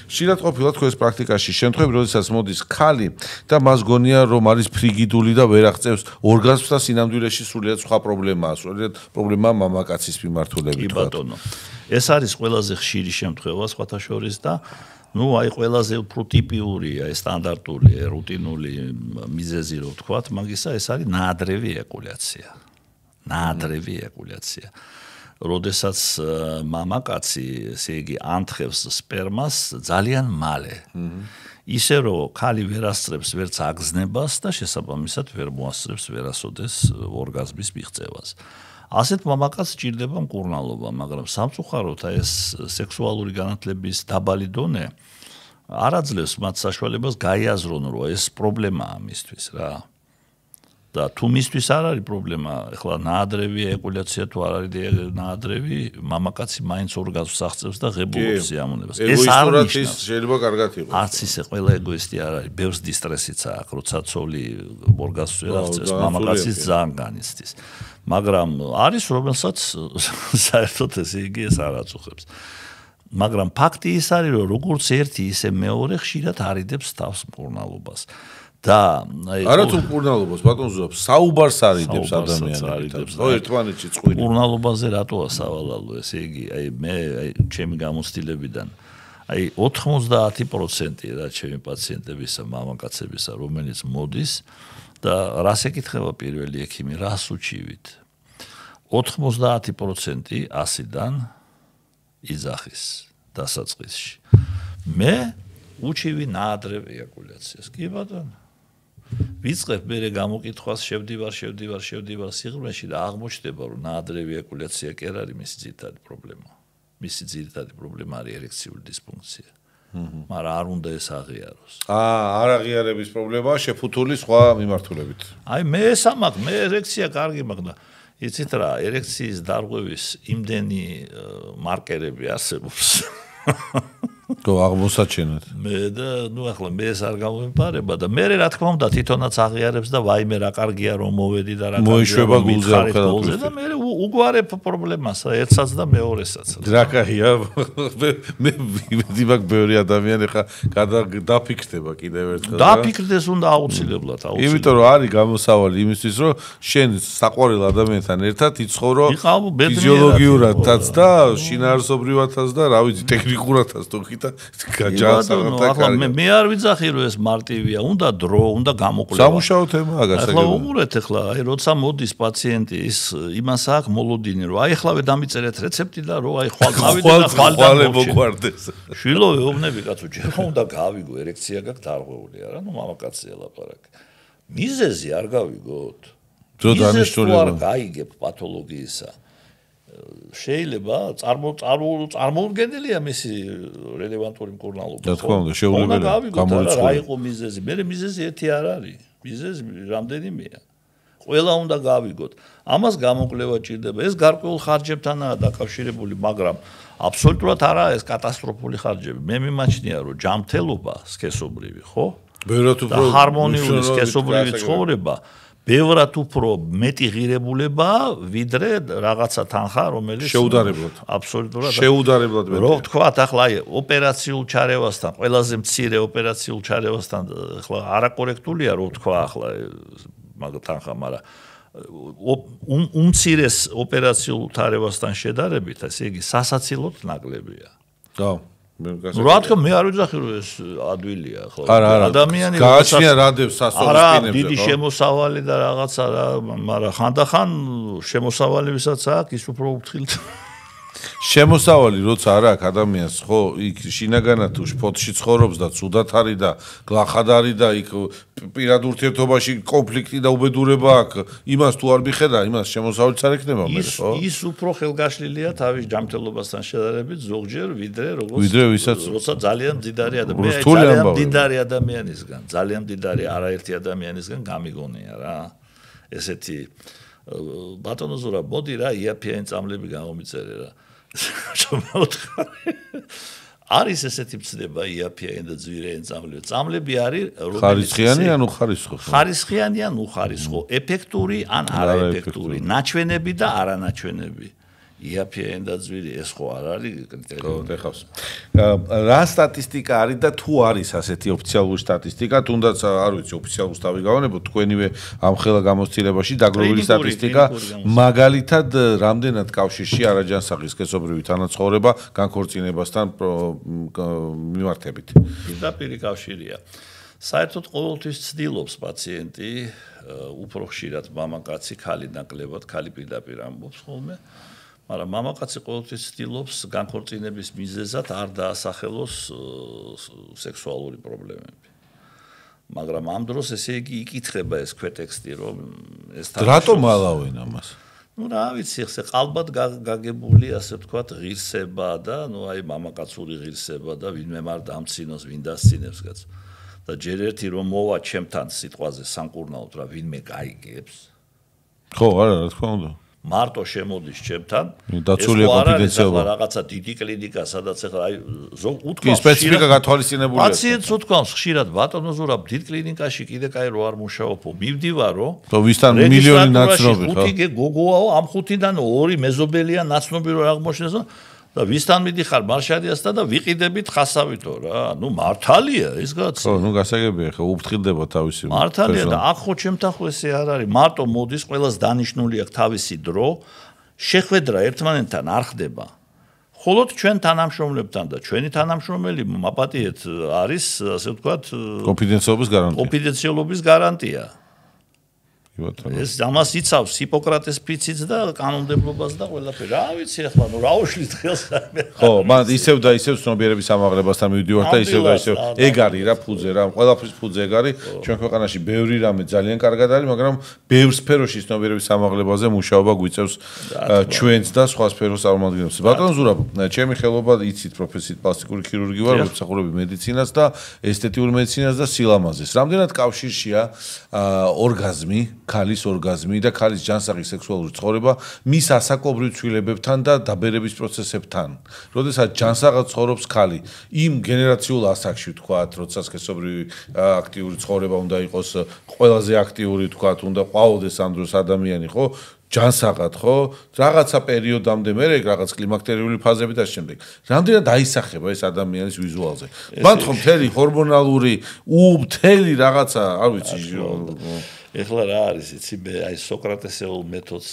ხშირად ყოფილა თქვენს პრაქტიკაში შემთხვევები, როდესაც მოდის ქალი და მას გონია, რომ არის ფრიგიდული და ვერ აღწევს ორგაზმს და სინამდვილეში სრულიად სხვა პრობლემაა, სრულიად პრობლემაა მამაკაცის მიმართულებით. კი ბატონო. ეს არის ყველაზე ხშირი შემთხვევა სხვათა შორის და აი ყველაზე უფრო ტიპიურია, სტანდარტული, რუტინული მიზეზი რო ვთქვათ, მაგისა ეს არის ნაადრევი ეკულაცია. ნაადრევი ეკულაცია. როდესაც მამაკაცი, ესე იგი, ანთხევს სპერმას ძალიან მალე. ისე რომ ქალი ვერ ასწრებს ვერც აგზნებას და შესაბამისად ვერ მოასწრებს ვერასოდეს ორგაზმის მიღწევას. ასეთ მამაკაცს სჭირდება მკურნალობა, მაგრამ სამწუხაროდ ეს სექსუალური განათლების დაბალი დონე არ აძლევს მათ საშუალებას გაიაზრონ, რომ ეს პრობლემაა მისთვის რა. და თუ მისთვის არ არის პრობლემა, ეხლა ნაადრევი ეკულაცია თუ არ არის ნაადრევი, მამაკაცი მაინც ორგაზმს აღწევს და ღებულობს სიამოვნებას. ეს არ ნიშნავს, შეიძლება კარგად იყოს. არც ისე ყველა ეგოისტი არ არის, ბევრს დისტრესიც აქვს, როცა ცოლი ორგაზმს ვერ აღწევს, მამაკაცის ძალიან განიცდის. მაგრამ არის რომელსაც საერთოდ ესე იგი ეს არ აწუხებს. მაგრამ ფაქტი ის არის, რომ როგორც ერთი, ისე მეორე ხშირად არიდებს თავს მკურნალობას. და არა თუ მკურნალობას, ბატონ ზურაბ, საუბარს არიდებს ადამიანებს. ხო, ერთმანეთში წყვილი. მკურნალობაზე რატოა სავალალო, ესე იგი, მე ჩემი გამოცდილებიდან 90% რა ჩემი პაციენტებისა, მამაკაცებისა, რომელიც მოდის და რას ეკითხება პირველი ექიმი, რას უჩივით? 90% 100-დან იძახის დასაწყისში. მე უჩივი ნაადრევ ეკულაციას. კი ბატონო. ვიწყებ მე გამოკითხვას, შევდივარ სიღრმეში და აღმოჩნდება, რომ ნაადრევი ეკულაცია კი არ არის მისი ძირითადი პრობლემა. მისი ძირითადი პრობლემა არის ერექციული დისფუნქცია. მაგრამ არ უნდა ეს აღიაროს. არ აღიარების პრობლემაა შეფუთული სხვა მიმართულებით. მე ეს ამაქვს, მე ერექცია კარგი მაქვს და იცით რა, ერექციის დარღვევის იმდენი მარკერები არსებობს. გო აღმოსაჩენად. მე და ახლა მე ეს არ გამომეპარება და მე რა თქმა უნდა თვითონაც აღიარებს და ვაიმე რა კარგია რომ მოვედი და რა მოიშვება გულზე და მე უგვარებ პრობლემას ერთსაც და მეორესაც. რა კაია მე ვიმედი ბევრი ადამიანი ხა დაფიქრდება კიდევ ერთხელ. დაფიქრდეს უნდა აუცილებლად. იმიტომ რომ არის გამოსავალი იმისთვის რომ შენ საყვარელ ადამიანთან ერთად იცხოვრო ფიზიოლოგიურადაც და შინაარსობრივადაც და რა ვიცი ტექნიკურადაც თუ ახლა მე არ ვიძახი რომ ეს მარტივია, უნდა დრო, უნდა გამოკვლევა. სამუშაო თემაა გასაგებია. ახლა უყურეთ ახლა, როცა მოდის პაციენტი ის იმას აქვს მოლოდინი, რომ ახლავე დამიწერეთ რეცეპტი და რომ ხვალ გავიდე და ხვალ მოგვარდეს. შვილო ეუბნები კაცო, ჯერ უნდა გავიგო, ერექცია გაქვს დარღვეული არა, მამაკაცია ლაპარაკი. მიზეზი არ გავიგოთ. დრო დანიშნულება. არ გაიგებ პათოლოგიისა. შეიძლება წარმოუდგენელია მისი რელევანტური მკურნალობა. რა თქმა უნდა, შეუძლებელია გამორიცხული. რა იყო მიზეზი? მე მიზეზი ერთი არ არის. მიზეზი რამდენიმეა. ყველა უნდა გავიგოთ. ამას გამოკვლევა ჭირდება. ეს გარკვეულ ხარჯებთანაა დაკავშირებული, მაგრამ აბსოლუტურად არაა ეს კატასტროფული ხარჯები. მე მიმაჩნია, რომ ჯანმრთელობა სქესობრივი, ხო? ბევრად უფრო ჰარმონიული სქესობრივი ცხოვრება ბევრად უფრო მეტი ღირებულება ვიდრე რაღაცა თანხა რომელიც შეუდარებლად აბსოლუტურად შეუდარებლად მეტია. რო ვთქვათ ახლა ოპერაციულ ჩარევასთან ყველაზე მცირე ოპერაციულ ჩარევასთან ახლა არაკორექტულია რო ვთქვა ახლა მაგ თანხა, მაგრამ უმცირეს ოპერაციულ ჩარევასთან შედარებით ესე იგი სასაცილოდ ნაკლებია. ხო. რა თქმა მე არ ვიძახი რომ ეს ადვილია ხო ადამიანი გააჩნია რადევს სასწავლებლის სპინებზე დიდი შემოსავალი და რაღაცა რა მაგრამ ხანდახან შემოსავალი ვისაც აქვს ის უფრო უფრთხილ შემოსავალი როცა არ აქვს ადამიანს ხო იქ შინაგანად თუ შფოთში ცხოვრობს და ცუდად არის და გლახად არის და იქ პირად ურთიერთობაში კონფლიქტი და უბედურება აქვს იმას თუ არ მიხედა იმას შემოსავალიც არ ექნება მე ხო ის უფრო ხელგაშლილია თავის ჯანმრთელობასთან შედარებით ზოგჯერ ვიდრე როცა ძალიან მდიდარი ადამიანი ძალიან მდიდარი ადამიანისგან ძალიან მდიდარი არაერთი ადამიანისგან გამიგონია რა ესეთი ბატონო ზურაბ მოდი რა იაფიანი წამლები გამომიწერე რა არის ესეთი ცდება იაფიანი და ძვირიანი წამლები. წამლები არის ხარისხიანი ან უხარისხო? ხარისხიანი ან უხარისხო, ეფექტური ან არაეფექტური, ნაჩვენები და არანაჩვენები. იაფიანი და ძვირი ეს ხო არ არის კრიტერიუმი. ეხავს. რა სტატისტიკა არის და თუ არის ასეთი ოფიციალური სტატისტიკა, თუნდაც არ ვიცი ოფიციალურს თავი გავანებოთ, თქვენივე ამ ხელა გამოცდილებაში დაგროვილი სტატისტიკა, მაგალითად რამდენად კავშირში არაჯანსაღი სქესობრივი თანაცხოვრება განქორწინებასთან მიმართებით. პირდაპირი კავშირია. საერთოდ ყოველთვის ცდილობს პაციენტი უფრო ხშირად მამაკაცი, ქალი ნაკლებად, ქალი პირდაპირ ამბობს ხოლმე. მაგრამ მამაკაცი ყოველთვის ცდილობს განქორწინების მიზეზად არ დაასახელოს სექსუალური პრობლემები. მაგრამ ამ დროს ესე იგი იკითხება ეს ქვეტექსტი, რომ ეს რატომ ალავენ ამას? რა ვიცი, ხე ყალბად გაგებული, ასე ვთქვათ, ღირსება და აი მამაკაცური ღირსება და ვინმე არ დამცინოს, ვინ დასცინებს კაც. და ჯერ ერთი რომ მოვა ჩემთან სიტყვაზე სამკურნალოდ რა ვინმე გაიგებს. ხო, არა, რა თქმა უნდა. მარტო შემოდის ჩემთან დაცულია კონფიდენციალობა რაღაცა დიდი კლინიკა სადაც ახლა აი უთქვამს სპეციფიკა გათვალისწინებულია პაციენტს უთქვამს ხშირად ბატონო ზურაბ დიდ კლინიკაში კიდე კაი რო არ მუშაობო მივდივარო და ვისთან მილიონი ნაცნობი ხო ხუთი გოგოაო ამ ხუთიდან ორი მეზობელია ნაცნობი რო აღმოჩნდეს და ვისთან მიდიხარ მარშადიასთან და ვიყიდებით ხასავითო რა ნუ მართალია ეს კაცი ხო ნუ გასაგებია ხო უფრთხილდება თავისი მართალია და აქ ხო ჩემთან ხო ესე არ არის მარტო მოდის ყველას დანიშნული აქვს თავისი დრო შეხვედრა ერთმანეთთან არ ხდება ხოლოდ ჩვენ თანამშრომლებთან და ჩვენი თანამშრომელი მაპატიეთ არის ასე ვთქვათ კონფიდენციალობის გარანტია ეს ამას იცავს ჰიპოკრატეს ფიციც და კანონმდებლობას და ყველაფერი. რა ვიცი ახლა, ნუ რა უშლის დღეს. ხო, მან ისევ და ისევ ცნობიერების ამაღლებასთან მივდივარ და ისევ და ისევ ეგ არის რა ფუძე რა, ყველაფრის ფუძე ეგ არის. ჩვენ ქვეყანაში ბევრი რამე ძალიან კარგად არის, მაგრამ ბევრ სფეროში ცნობიერების ამაღლებაზე მუშაობა გვიწევს ჩვენც და სხვა სფეროს წარმომადგენლებს. ბატონ ზურაბ, ჩემი ხელობა იცით პროფესიით პლასტიკური ქირურგი ვარ, ვსახურები მედიცინას და ესთეტიურ მედიცინას და სილამაზეს. რამდენად კავშირშია ორგაზმი ქალის ორგაზმი და ქალის ჯანსაღი სექსუალური ცხოვრება მის ასაკობრივ ცვლილებებთან და დაბერების პროცესებთან. როდესაც ჯანსაღად ცხოვრობს ქალი, იმ გენერაციულ ასაკში ვთქვათ, როცა სქესობრივი აქტიური ცხოვრება უნდა იყოს ყველაზე აქტიური ვთქვათ, უნდა ყვაოდეს ამ დროს ადამიანი, ხო? ჯანსაღად, ხო? რაღაცა პერიოდამდე მე რაღაც კლიმაქტერიული ფაზები და შემდეგ. რამდენად აისახება ეს ადამიანის ვიზუალზე? მან ხო მთელი ჰორმონალური მთელი რაღაცა, არ ვიცი ეხლა რა არის იცი მე აი სოკრატესეულ მეთოდს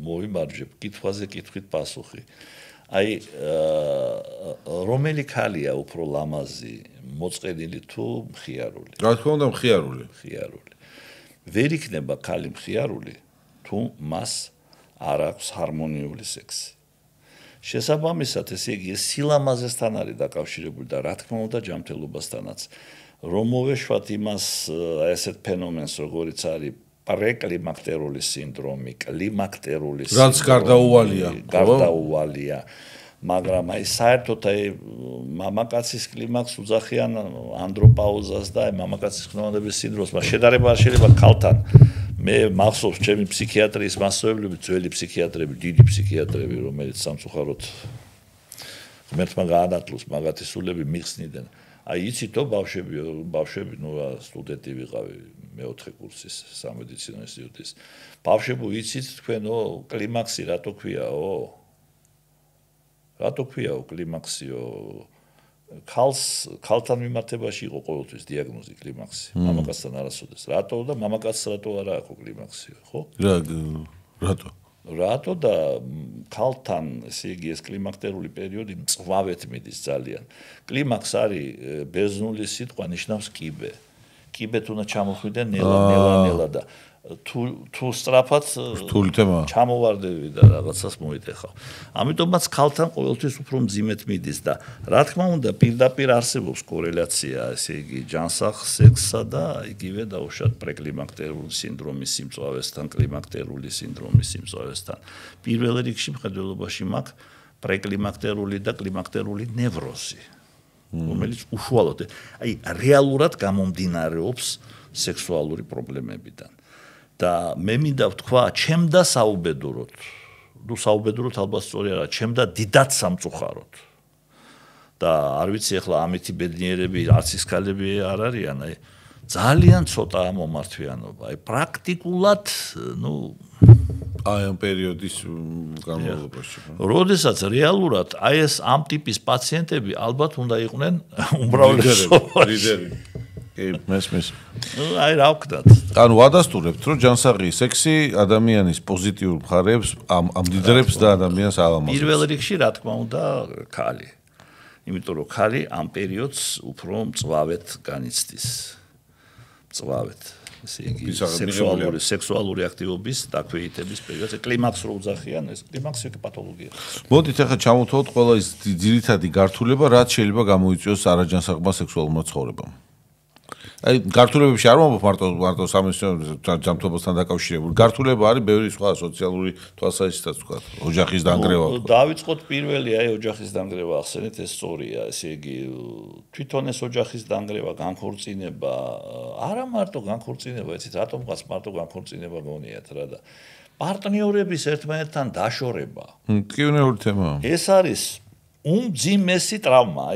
მოვიმარჯვებ კითხვაზე კითხვით პასუხი აი რომელი ქალია უფრო ლამაზი მოწყენილი თუ მხიარული რა თქმა უნდა მხიარული ვერ იქნება ქალი მხიარული თუ მას არ აქვს ჰარმონიული სექსი შესაბამისად ესე იგი სილამაზესთან არის დაკავშირებული და რა თქმა უნდა ჯანმრთელობასთანაც რომ მოვეშვათ იმას ესეთ ფენომენს როგორიც არის პრეკლიმაქტერული სინდრომი, კლიმაქტერული სინდრომი. რაც გარდაუვალია. მაგრამ აი საერთოდ აი მამაკაცის კლიმაქს უძახიან ანდროპაუზას და აი მამაკაცის ხმოვანების სინდრომს, მაგრამ შედარება არ შეიძლება ქალთან. მე მახსოვს ჩემი ფსიქიატრიის მასწავლებლები, ძველი ფსიქიატრები, დიდი ფსიქიატრები, რომელიც სამწუხაროდ ღმერთმა გაანათლოს მაგათი სულები მიხსნიდნენ. აი იცითო ბავშვები ნუ სტუდენტი ვიყავი მეოთხე კურსის სამედიცინო ინსტიტუტის ბავშვებო იცით თქვენო კლიმაქსი რატო ქვიაო კლიმაქსიო ქალთან მიმართებაში იყო ყოველთვის დიაგნოზი კლიმაქსი მამაკაცთან არასოდეს რატო და მამაკაცს რატო არა აქვს კლიმაქსიო ხო რატო და ქალთან ესე იგი ეს კლიმაქტერული პერიოდი მწვავეთ მიდის ძალიან კლიმაქს არის ბერძნული სიტყვა ნიშნავს კიბე კიბეთ უნდა ჩამოხვიდე ნელა და თუ სწრაფად რთული თემაა. ჩამოვარდები და რაღაცას მოიტეხავ. ამიტომაც ქალთან ყოველთვის უფრო მძიმედ მიდის და რა თქმა უნდა პირდაპირ არსებობს კორელაცია, ესე იგი ჯანსაღ სექსსა და იგივე დაუშვათ პრეკლიმაქტერული სინდრომის სიმწვავესთან, კლიმაქტერული სინდრომის სიმწვავესთან. პირველ რიგში მხედველობაში მაქვს პრეკლიმაქტერული და კლიმაქტერული ნევროზი, რომელიც უშუალოდ, რეალურად გამომდინარეობს სექსუალური პრობლემებიდან. და მე მინდა ვთქვა, ჩემდა საუბედუროთ, საუბედუროთ ალბათ სწორი არა, ჩემდა დიდად სამწუხაროდ. და არ ვიცი ახლა ამითი ბედნიერები არც ის ქალები არ არიან, ძალიან ცოტაა მომართვიანობა. პრაქტიკულად, ამ პერიოდის განმავლობაში. როდესაც რეალურად ეს ამ ტიპის პაციენტები ალბათ უნდა იყვნენ უმრავლესობაში. კი, მესმის. რა ვქნათ. ანუ ვადასტურებთ, რომ ჯანსაღი სექსი ადამიანის პოზიტიურ მხარეებს ამდიდრებს და ადამიანს ალამაზებს. პირველ რიგში რა თქმა უნდა ქალი. იმიტომ რომ ქალი ამ პერიოდს უფრო მწვავედ განიცდის. მწვავედ. ესე იგი სექსუალური აქტივობის დაქვეითების პერიოდზე კლიმაქსს რო უძახიან, ეს კლიმაქსი პათოლოგია. მოდით ახლა ჩამოვთვალოთ ყველა ის ძირითადი გართულება, რაც შეიძლება გამოიწვიოს არაჯანსაღმა სექსუალურმა ცხოვრებამ. გართულებებში არ მომბობ მარტო სამეცნიერო ჯანმრთელობასთან დაკავშირებული. გართულება არის ბევრი სხვა სოციალური თვალსაზრისითაც თქვა. ოჯახის დანგრევა. დავიწყოთ პირველი, ოჯახის დანგრევა ახსენეთ, ეს სწორია, ესე იგი თვითონ ეს ოჯახის დანგრევა, განქორწინება, არა მარტო განქორწინება, იცით, რატომღაც მარტო განქორწინება გონიათ რა და პარტნიორების ერთმანეთთან დაშორება. კიუნეული თემაა. ეს არის უმძიმესი ტრავმა,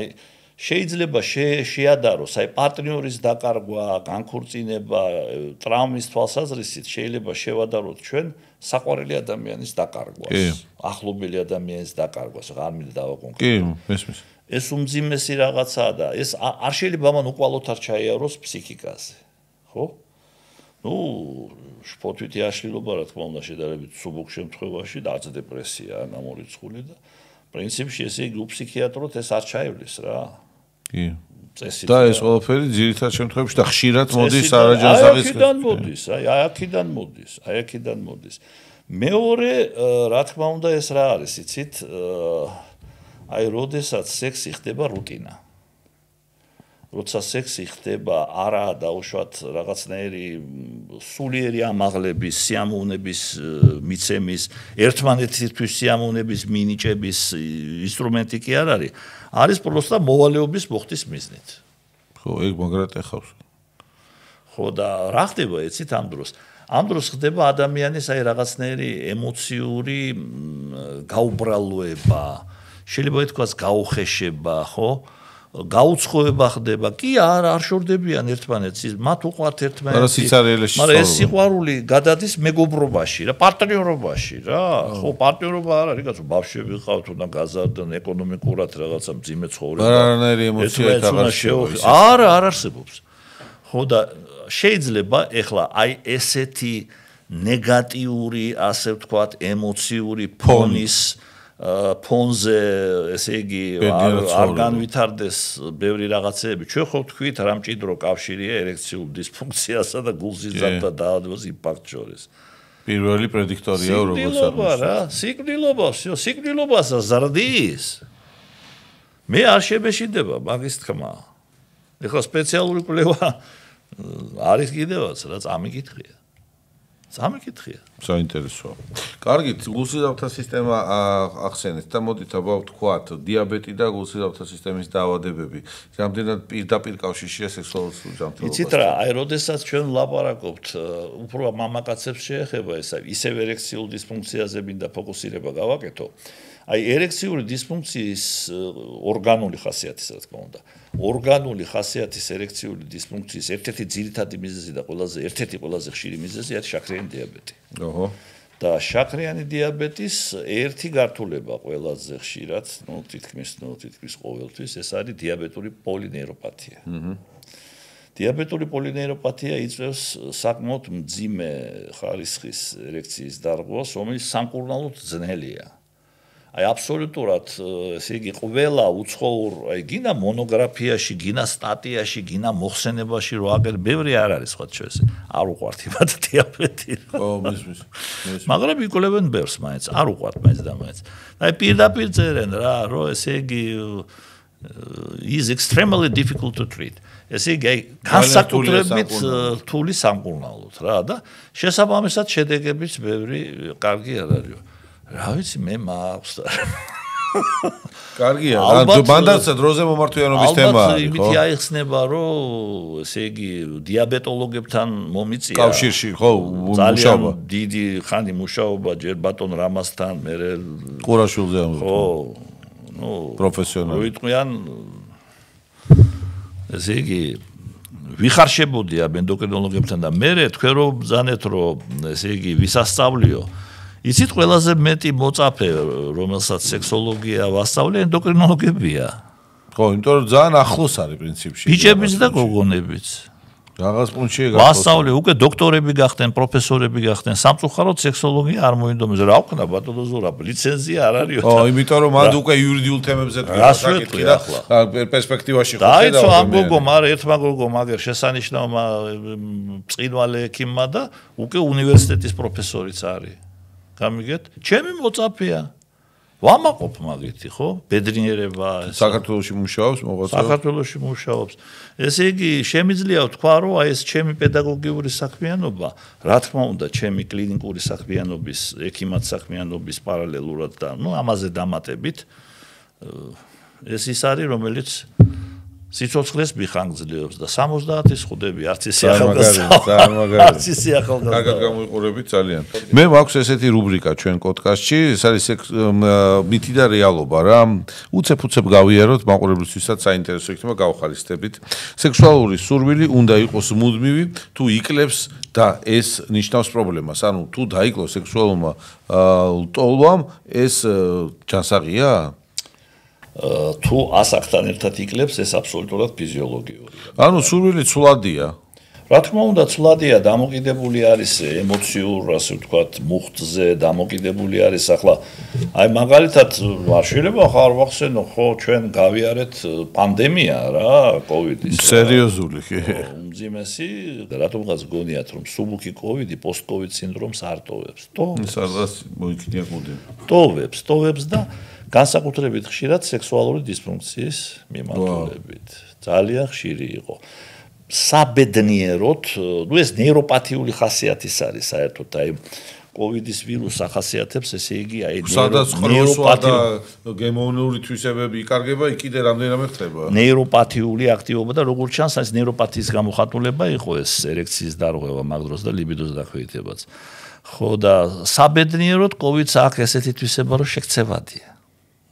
შეიძლება შეადაროს, პარტნიორის დაკარგვა, განქორწინება, ტრავმის თვალსაზრისით შეიძლება შევადაროთ ჩვენ საყვარელი ადამიანის დაკარგვას, ახლობელი ადამიანის დაკარგვას, არ მინდა დავაკონკრეტო. კი, მესმის. ეს უმძიმესი რაღაცაა და ეს არ შეიძლება მან უკვალოდ არ ჩაიაროს ფსიქიკაზე, ხო? შფოთვითი აშლილობა, რა თქმა უნდა, შედარებით სუბუქ შემთხვევაში და არც დეპრესია, გამორიცხული და პრინციპში ესე იგი უფსიქიატროთ ეს არ ჩაივლის რა. კი. და ეს ყველაფერი ძირითად შემთხვევებში და ხშირად მოდის არაჯანსაღის აქედან მოდის. მეორე, რა თქმა უნდა, ეს რა არის, იცით? როდესაც სექსი ხდება რუტინა. როცა სექსი ხდება არა დაუშვათ რაღაცნაირი სულიერი ამაღლების, სიამოვნების მიცემის, ერთმანეთისთვის სიამოვნების მინიჭების ინსტრუმენტი კი არ არის. არის პროსტა მოვალეობის მოხდის მიზნით. ხო, ეგ მაგრად ეხავს. ხო და რა ხდება იცით ამ დროს? ამ დროს ხდება ადამიანის რაღაცნაირი ემოციური გაუბრალოება, შეიძლება ითქვას გაუხეშება, ხო? გაუცხოება ხდება. კი არ შორდებიან ერთმანეთს, მათ უყვართ ერთმანეთს. მაგრამ ეს სიყვარული გადადის მეგობრობაში, რა, პარტნიორობაში, რა. ხო, პარტნიორობა არ არის, კაცო, ბავშვები ყავთ, უნდა გაზარდონ ეკონომიკურად რაღაცა მძიმე ცხოვრება. არანაირი ემოცია აღარ შევა. არ არსებობს. ხო და შეიძლება ეხლა ესეთი ნეგატიური, ასე ვთქვათ, ემოციური ფონის ფონზე, ესე იგი, არ განვითარდეს ბევრი რაღაცეები. ჩვენ ხო ვთქვით, რა მჭიდრო კავშირია ერექციულ დისფუნქციასა და გულსიზრდას და დაავადებას იმპაქტ შორის. პირველი პრედიქტორია როგორც სიკვდილობას ზრდის. მე არ შებეშიდება მაგის თქმა. ეხლა სპეციალური კვლევა არის კიდევაც, რაც ამიკითხია. სამიკითხია. საინტერესოა. კარგით, გულსიზრდათა სისტემა ახსენეთ და მოდით აბა ვთქვათ, დიაბეტი და გულსიზრდათა სისტემის დაავადებები. რამდენად პირდაპირ კავშირშია სექსუალურ ჯანმრთელობასთან. იცით რა, როდესაც ჩვენ ვლაპარაკობთ, უფრო მამაკაცებს შეეხება ეს, ისევ ერექციულ დისფუნქციაზე მინდა ფოკუსირება გავაკეთო. ერექციული დისფუნქციის ორგანული ხასიათის, რა თქმა უნდა. ორგანული ხასიათის ერექციული დისფუნქციის ერთ-ერთი ძირითადი მიზეზი და ერთ-ერთი ყველაზე ხშირი მიზეზი არის შაქრიანი დიაბეტი. ოჰო. და შაქრიანი დიაბეტის ერთი გართულება ყველაზე ხშირად, თითქმის ყოველთვის ეს არის დიაბეტური პოლინეიროპათია. დიაბეტური პოლინეიროპათია იწვევს საკმაოდ მძიმე ხარისხის ერექციის დარღვევას, რომელიც სამკურნალოდ ძნელია. აი აბსოლუტურად ესე იგი ყველა უცხოურ აი გინა მონოგრაფიაში, გინა სტატიაში, გინა მოხსენებაში რო აგერ ბევრი არ არის სხვა ჩვენს არ უყვართ იმათ დიაბეტი. მის. მაგრამ იკლებენ ბევრს მაინც არ უყვართ მაინც და მაინც. აი პირდაპირ წერენ რა, რომ ესე იგი is extremely difficult to treat. ესე იგი განსაკუთრებით რთული სამკურნალოდ რა და შესაბამისად შედეგებიც ბევრი კარგი არ არის. რა ვიცი მე მაქვს კარგია მანდაცა დროზე მომართვიანობის თემა არის ხო? იმითი აიხსნება რომ ესე იგი დიაბეტოლოგებთან მომიწია კავშირში ხო მუშაობა დიდი ხანი მუშაობა ჯერ ბატონ რამასთან მე ყურაშვილზე ხო ნუ პროფესიონალი ვიტყვიან ესე იგი ვიხარშებოდია ენდოკრინოლოგებთან და მე თქვენ რომ ბრძანეთ რომ ესე იგი ვისასწავლიო იცით ყველაზე მეტი მოწაფე რომელსაც სექსოლოგია ვასწავლე ენდოკრინოლოგებია ხო იმიტომ რომ ძალიან ახლოს არის პრინციპში ბიჭებიც და გოგონებიც რაღაც პუნქტში ვასწავლე უკვე დოქტორები გახდნენ პროფესორები გახდნენ სამწუხაროდ სექსოლოგია არ მოინდომეს რა ვქნა ბატონო ზურაბ ლიცენზია არ არისო ო იმიტომ რომ მანდ უკვე იურიდიულ თემებზე თქვა საკითხი და პერსპექტივაში ხო ხედავ დაიცო ამ გოგო მარ ერთმა გოგო მაგერ შესანიშნავმა წინვალე ექიმმა და უკვე უნივერსიტეტის პროფესორიც არის გამიგეთ ჩემი მოწაფეა ვამაყობ მაგითი ხო ბედნიერება საქართველოში მუშაობს მოღვაწე საქართველოში მუშაობს ესე იგი შემიძლია ვთქვა რომ აი ეს ჩემი პედაგოგიური საქმიანობა რა თქმა უნდა ჩემი კლინიკური საქმიანობის ექიმად საქმიანობის პარალელურად და ნუ ამაზე დამატებით ეს ის არის რომელიც სიცოცხლეს მიხანგრძლივებს და 70-ის ხუდები არც ისე ახალგაზრდა არც ისე ახალგაზრდა კარგად გამოიყურებით ძალიან მე მაქვს ესეთი რუბრიკა ჩვენ პოდკასტში ეს არის მითი და რეალობა რა უცებ გავიაროთ მაყურებლისთვისაც საინტერესო იქნება გავხალისდებით სექსუალური სურვილი უნდა იყოს მუდმივი თუ იკლებს და ეს ნიშნავს პრობლემას ანუ თუ დაიკლო სექსუალურმა ლტოლვამ ეს ჯანსაღია თუ ასაკთან ერთად იკლებს ეს აბსოლუტურად ფიზიოლოგიურია. ანუ სურვილი ცვლადია. რა თქმა უნდა ცვლადია, დამოკიდებული არის ემოციურ, ასე ვთქვათ, მუხტზე, დამოკიდებული არის ახლა აი მაგალითად ვაშვილება ხარ ვახსენო ხო ჩვენ გავიარეთ პანდემია რა, კოვიდის. სერიოზული კი. უმძიმესი, რატომღაც გონიათ რომ სუბუქი კოვიდი პოსტ-კოვიდ სინდრომს არ ტოვებს. სადღაც მოიქნია კუდი. ტოვებს და განსაკუთრებით ხშირად სექსუალური დისფუნქციის მიმართულებით. ძალიან ხშირი იყო. საბედნიეროდ, ნუ ეს ნეიროპათიული ხასიათის არის საერთოდ, აი კოვიდის ვირუსს ახასიათებს, ესე იგი, აი ნეიროპათიული გემოვნური თვისებები იკარგება, იქიდან რამდენიმე ხდება. ნეიროპათიული აქტივობა და როგორც ჩანს, ეს ნეიროპათიის გამოხატულება იყო ეს ერექციის დარღვევა მაგ დროს და ლიბიდოს დაქვეითებაც. ხო და საბედნიეროდ კოვიდს აქვს ესეთი თვისება, რომ შექცევადია.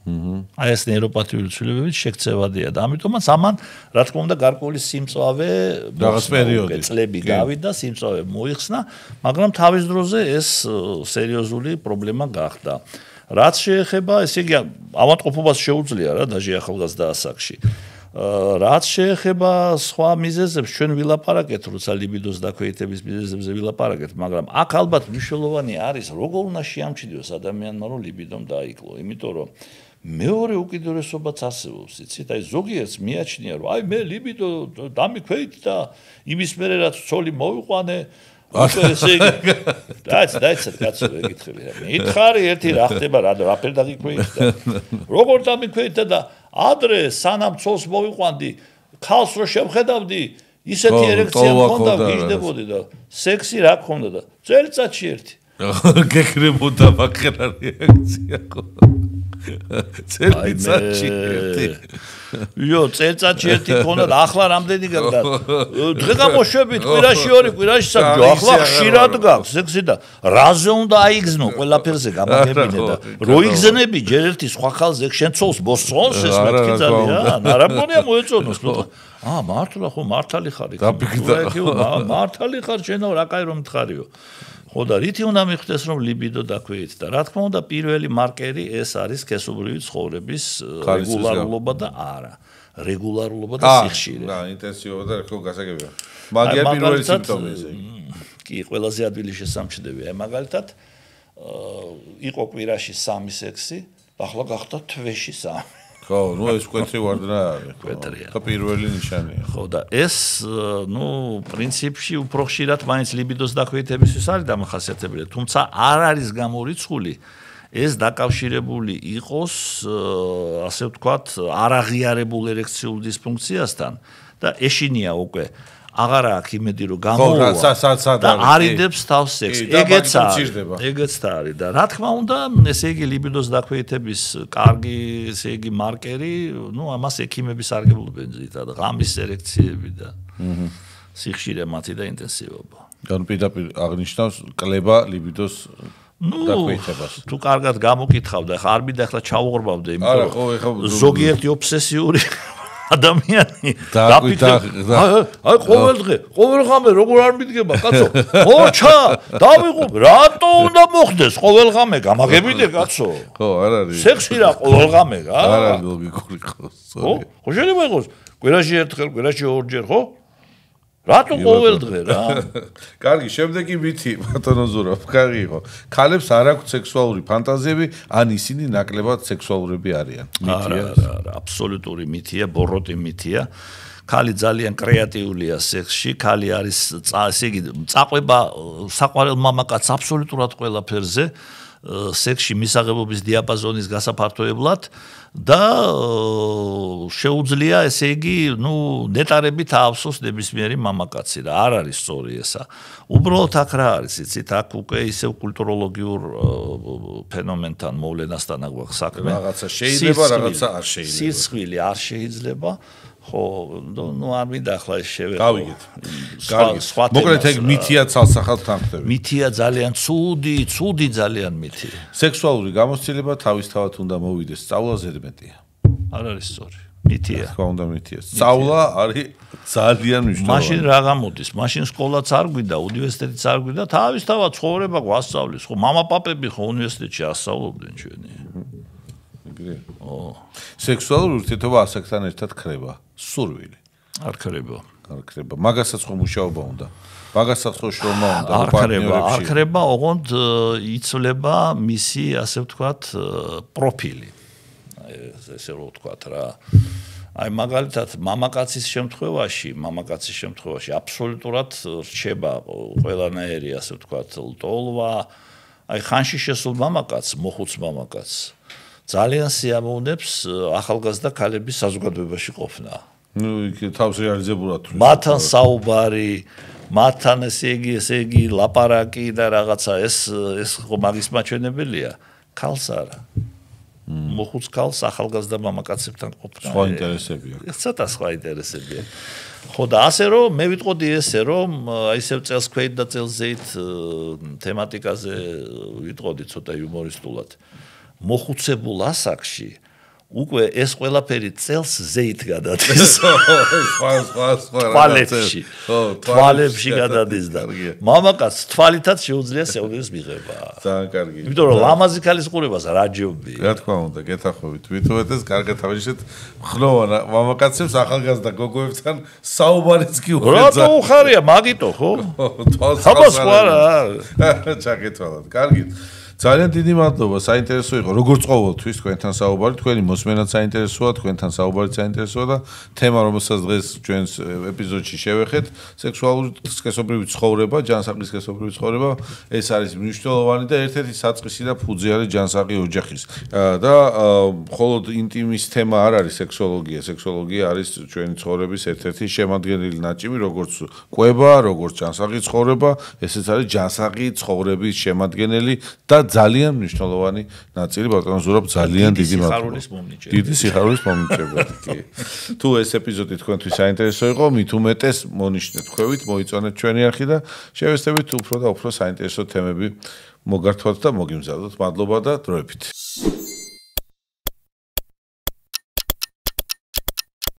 აი ეს ნეიროპათიული ცვლილებებით შექცევადია და ამიტომაც ამან რა თქმა უნდა გარკვეული სიმწვავე რაღაც პერიოდი წლები გავიდა სიმწვავე მოიხსნა მაგრამ თავის დროზე ეს სერიოზული პრობლემა გახდა რაც შეეხება ესე იგი ავადმყოფობას შეუძლია რა დაჟე ახალგაზრდა ასაკში რაც შეეხება სხვა მიზეზებს ჩვენ ვილაპარაკეთ როცა ლიბიდოს დაქვეითების მიზეზებზე ვილაპარაკეთ მაგრამ აქ ალბათ მნიშვნელოვანი არის როგორ უნდა შეამჩნიოს ადამიანმა რომ ლიბიდომ დაიკლო იმიტომ რომ მეორე უკიდურესობაც არსებობს, იცით? აი ზოგიერთს მიაჩნია, რომ აი მე ლიბიდო დამიქვეით და იმის მერე რაც ცოლი მოვიყვანე, ესე იგი. დაიცა კაცო ეკითხები რა. მითხარი ერთი რა ხდება რა რაფერ დაგიქვეით და როგორ დამიქვეით და ადრე სანამ ცოლს მოვიყვანდი, ქალს რო შევხედავდი, ისეთი ერექცია მქონდა, გიждდებოდი და სექსი რა ქონდა და წელიწადში ერთი. გეკრებოდა ბაქრა რეაქცია ხო? წელიწადში ერთი. იო, წელიწადში ერთი ქონდა და ახლა რამდენი გაგდა? დღე გამოშვებით კვირაში ორი, კვირაში სამი. ახლა ხშირად გაქვს სექსი და რაზე უნდა აიგზნო ყველაფერზე გამაგებინე და რო იგზნები ჯერ ერთი სხვა ხალხზე შენ ცოლს მოსწონს ეს მეთქი ძალიან. არაფერია მოეწონოს. მართლა ხო მართალი ხარ იქ. მართალი ხარ შენო რა კაი რომ მითხარიო. ხო და რითი უნდა მიხვდეს რომ ლიბიდო დაქვეით და რა თქმა უნდა პირველი მარკერი ეს არის სქესობრივი ცხოვრების რეგულარულობა და არა რეგულარულობა და სიხშირე და ინტენსივობა და ხო გასაგებია მაგია პირველი სიმპტომი ესე კი ყველაზე ადვილი შესამჩნევია მაგალითად იყო კვირაში 3 სექსი ახლა გახდა თვეში 3. ხო, ნუ ეს კვეთრი ვარდნა არის. კვეტრია. და პირველი ნიშანია. ხო და ეს პრინციპში უფრო ხშირად მაინც ლიბიდოს დაქვეითებისთვის არის დამახასიათებელი, თუმცა არ არის გამორიცხული ეს დაკავშირებული იყოს, ასე ვთქვათ, არაღიარებულ ერექციულ დისფუნქციასთან და ეშინია უკვე აღარ აქვს იმედი რომ გამოუვა და არიდებს თავს სექსს. ეგეც არის და რა თქმა უნდა, ესე იგი ლიბიდოს დაქვეითების კარგი, ესე იგი მარკერი, ნუ ამას ექიმები სარგებლობენ ზედმეტად, ღამის ერექციები და სიხშირე მათი და ინტენსივობა. ანუ პირდაპირ აღნიშნავს კლება ლიბიდოს დაქვეითებას. თუ კარგად გამოკითხავდა, ხა არ მინდა ახლა ჩავუღრმავდე, იმიტომ რომ ზოგიერთი ობსესიური ადამიანი აი ყოველ ღამე როგორ არ მიდგება კაცო მოჩა დავიღო რატო უნდა მოხდეს ყოველ ღამე გამაგებინე კაცო ხო არ არის სექსი რა ყოველ ღამე რა არ არის ლოგიკური ხო ხო შეიძლება იყოს კვირაში ერთხელ კვირაში ორჯერ ხო რატო ყოველ დღე რა კარგი შემდეგი მითი ბატონო ზურაბ კარგი იყო ქალებს არ აქვს სექსუალური ფანტაზიები ან ისინი ნაკლებად სექსუალურები არიან მითია არა აბსოლუტური მითია ბოროტი მითია ქალი ძალიან კრეატიულია სექსში ქალი არის ესე იგი წაყვება საყვარელ მამაკაცს აბსოლუტურად ყველაფერზე სექსში მისაღებობის დიაპაზონის გასაფართოებლად და შეუძლია ესე იგი ნუ ნეტარებით აავსოს ნებისმიერი მამაკაცი რა არ არის სწორი ესა უბრალოდ აქ რა არის იცით აქ უკვე ისევ კულტუროლოგიურ ფენომენთან მოვლენასთან აგვაქვს საქმე რაღაცა შეიძლება რაღაცა არ შეიძლება სისხლი არ შეიძლება ხო ნუ არ მინდა ახლა ეს შევეხო გავიგეთ კარგი მოკლედ ეგ მითია ცალსახად თანხდები მითია ძალიან ცუდი ძალიან მითია სექსუალური გამოცდილება თავისთავად უნდა მოვიდეს სწავლა ზედმეტია არ არის სწორი მითია რა უნდა მითია სწავლა არის ძალიან მნიშვნელოვანი მაშინ რა გამოდის მაშინ სკოლაც არ გვიდა უნივერსიტეტიც არ გვიდა თავისთავად ცხოვრება გვასწავლის ხო მამაპაპები ხო უნივერსიტეტში ასწავლობდნენ ჩვენი სექსუალური ურთიერთობა ასაკთან ერთად ქრება სურვილი არ ქრება მაგასაც ხო მუშაობა უნდა მაგასაც ხო შრომა უნდა არ ქრება ოღონდ იცვლება მისი ასე ვთქვათ პროფილი ესე რომ ვთქვათ რა აი მაგალითად მამაკაცის შემთხვევაში აბსოლუტურად რჩება ყველანაირი ასე ვთქვათ ლტოლვა აი ხანში შესულ მამაკაცს მოხუც მამაკაცს ძალიან სიამოვნებს ახალგაზრდა ქალების საზოგადოებაში ყოფნა. ნუ იქ თავს რეალიზებულად მათთან საუბარი, მათთან ესე იგი ლაპარაკი და რაღაცა ეს ხო მაგის მაჩვენებელია. ქალს არა. მოხუც ქალს ახალგაზრდა მამაკაცებთან ყოფნა. სხვა ინტერესებია. ცოტა სხვა ინტერესებია. ხო და ასე რომ მე ვიტყოდი ესე რომ აი ისევ წელს ქვეით და წელს ზეით თემატიკაზე ვიტყოდი ცოტა იუმორისტულად. მოხუცებულ ასაკში უკვე ეს ყველაფერი წელს ზეით გადადის. თვალებში გადადის და მამაკაცს თვალითაც შეუძლია სეულის მიღება. ძალიან კარგი. იმიტომ რომ ლამაზი ქალის ყურებას რა ჯობია. რა თქმა უნდა, გეთახოვით. ვითომეტეს კარგად თავისით ხნოვან მამაკაცებს ახალგაზრდა გოგოებთან საუბარიც კი უხერხა. რატო უხარია მაგიტო ხო? თვალს ჩაკეთვალად. კარგი. ძალიან დიდი მადლობა, საინტერესო იყო. Როგორც ყოველთვის თქვენთან საუბარი, თქვენი მოსმენაც საინტერესოა, თქვენთან საუბარიც საინტერესოა და თემა, რომელსაც დღეს ჩვენს ეპიზოდში შევეხეთ, სექსუალური სქესობრივი ცხოვრება, ჯანსაღი სქესობრივი ცხოვრება, ეს არის მნიშვნელოვანი და ერთ-ერთი საწყისი და ფუძე არის ჯანსაღი ოჯახის. და მხოლოდ ინტიმის თემა არ არის სექსოლოგია, სექსოლოგია არის ჩვენი ცხოვრების ერთ-ერთი შემადგენელი ნაწილი, როგორც კვება, როგორც ჯანსაღი ცხოვრება, ესეც არის ჯანსაღი ცხოვრების შემადგენელი და ძალიან მნიშვნელოვანი ნაწილი ბატონო ზურაბ ძალიან დიდი მადლობა. დიდი სიხარულის მომნიჭებელი კი. თუ ეს ეპიზოდი თქვენთვის საინტერესო იყო, მით უმეტეს მონიშნეთ ხვევით, მოიწონეთ ჩვენი არხი და შევესწრებით უფრო და უფრო საინტერესო თემები მოგართვათ და მოგიმზადოთ. მადლობა და დროებით.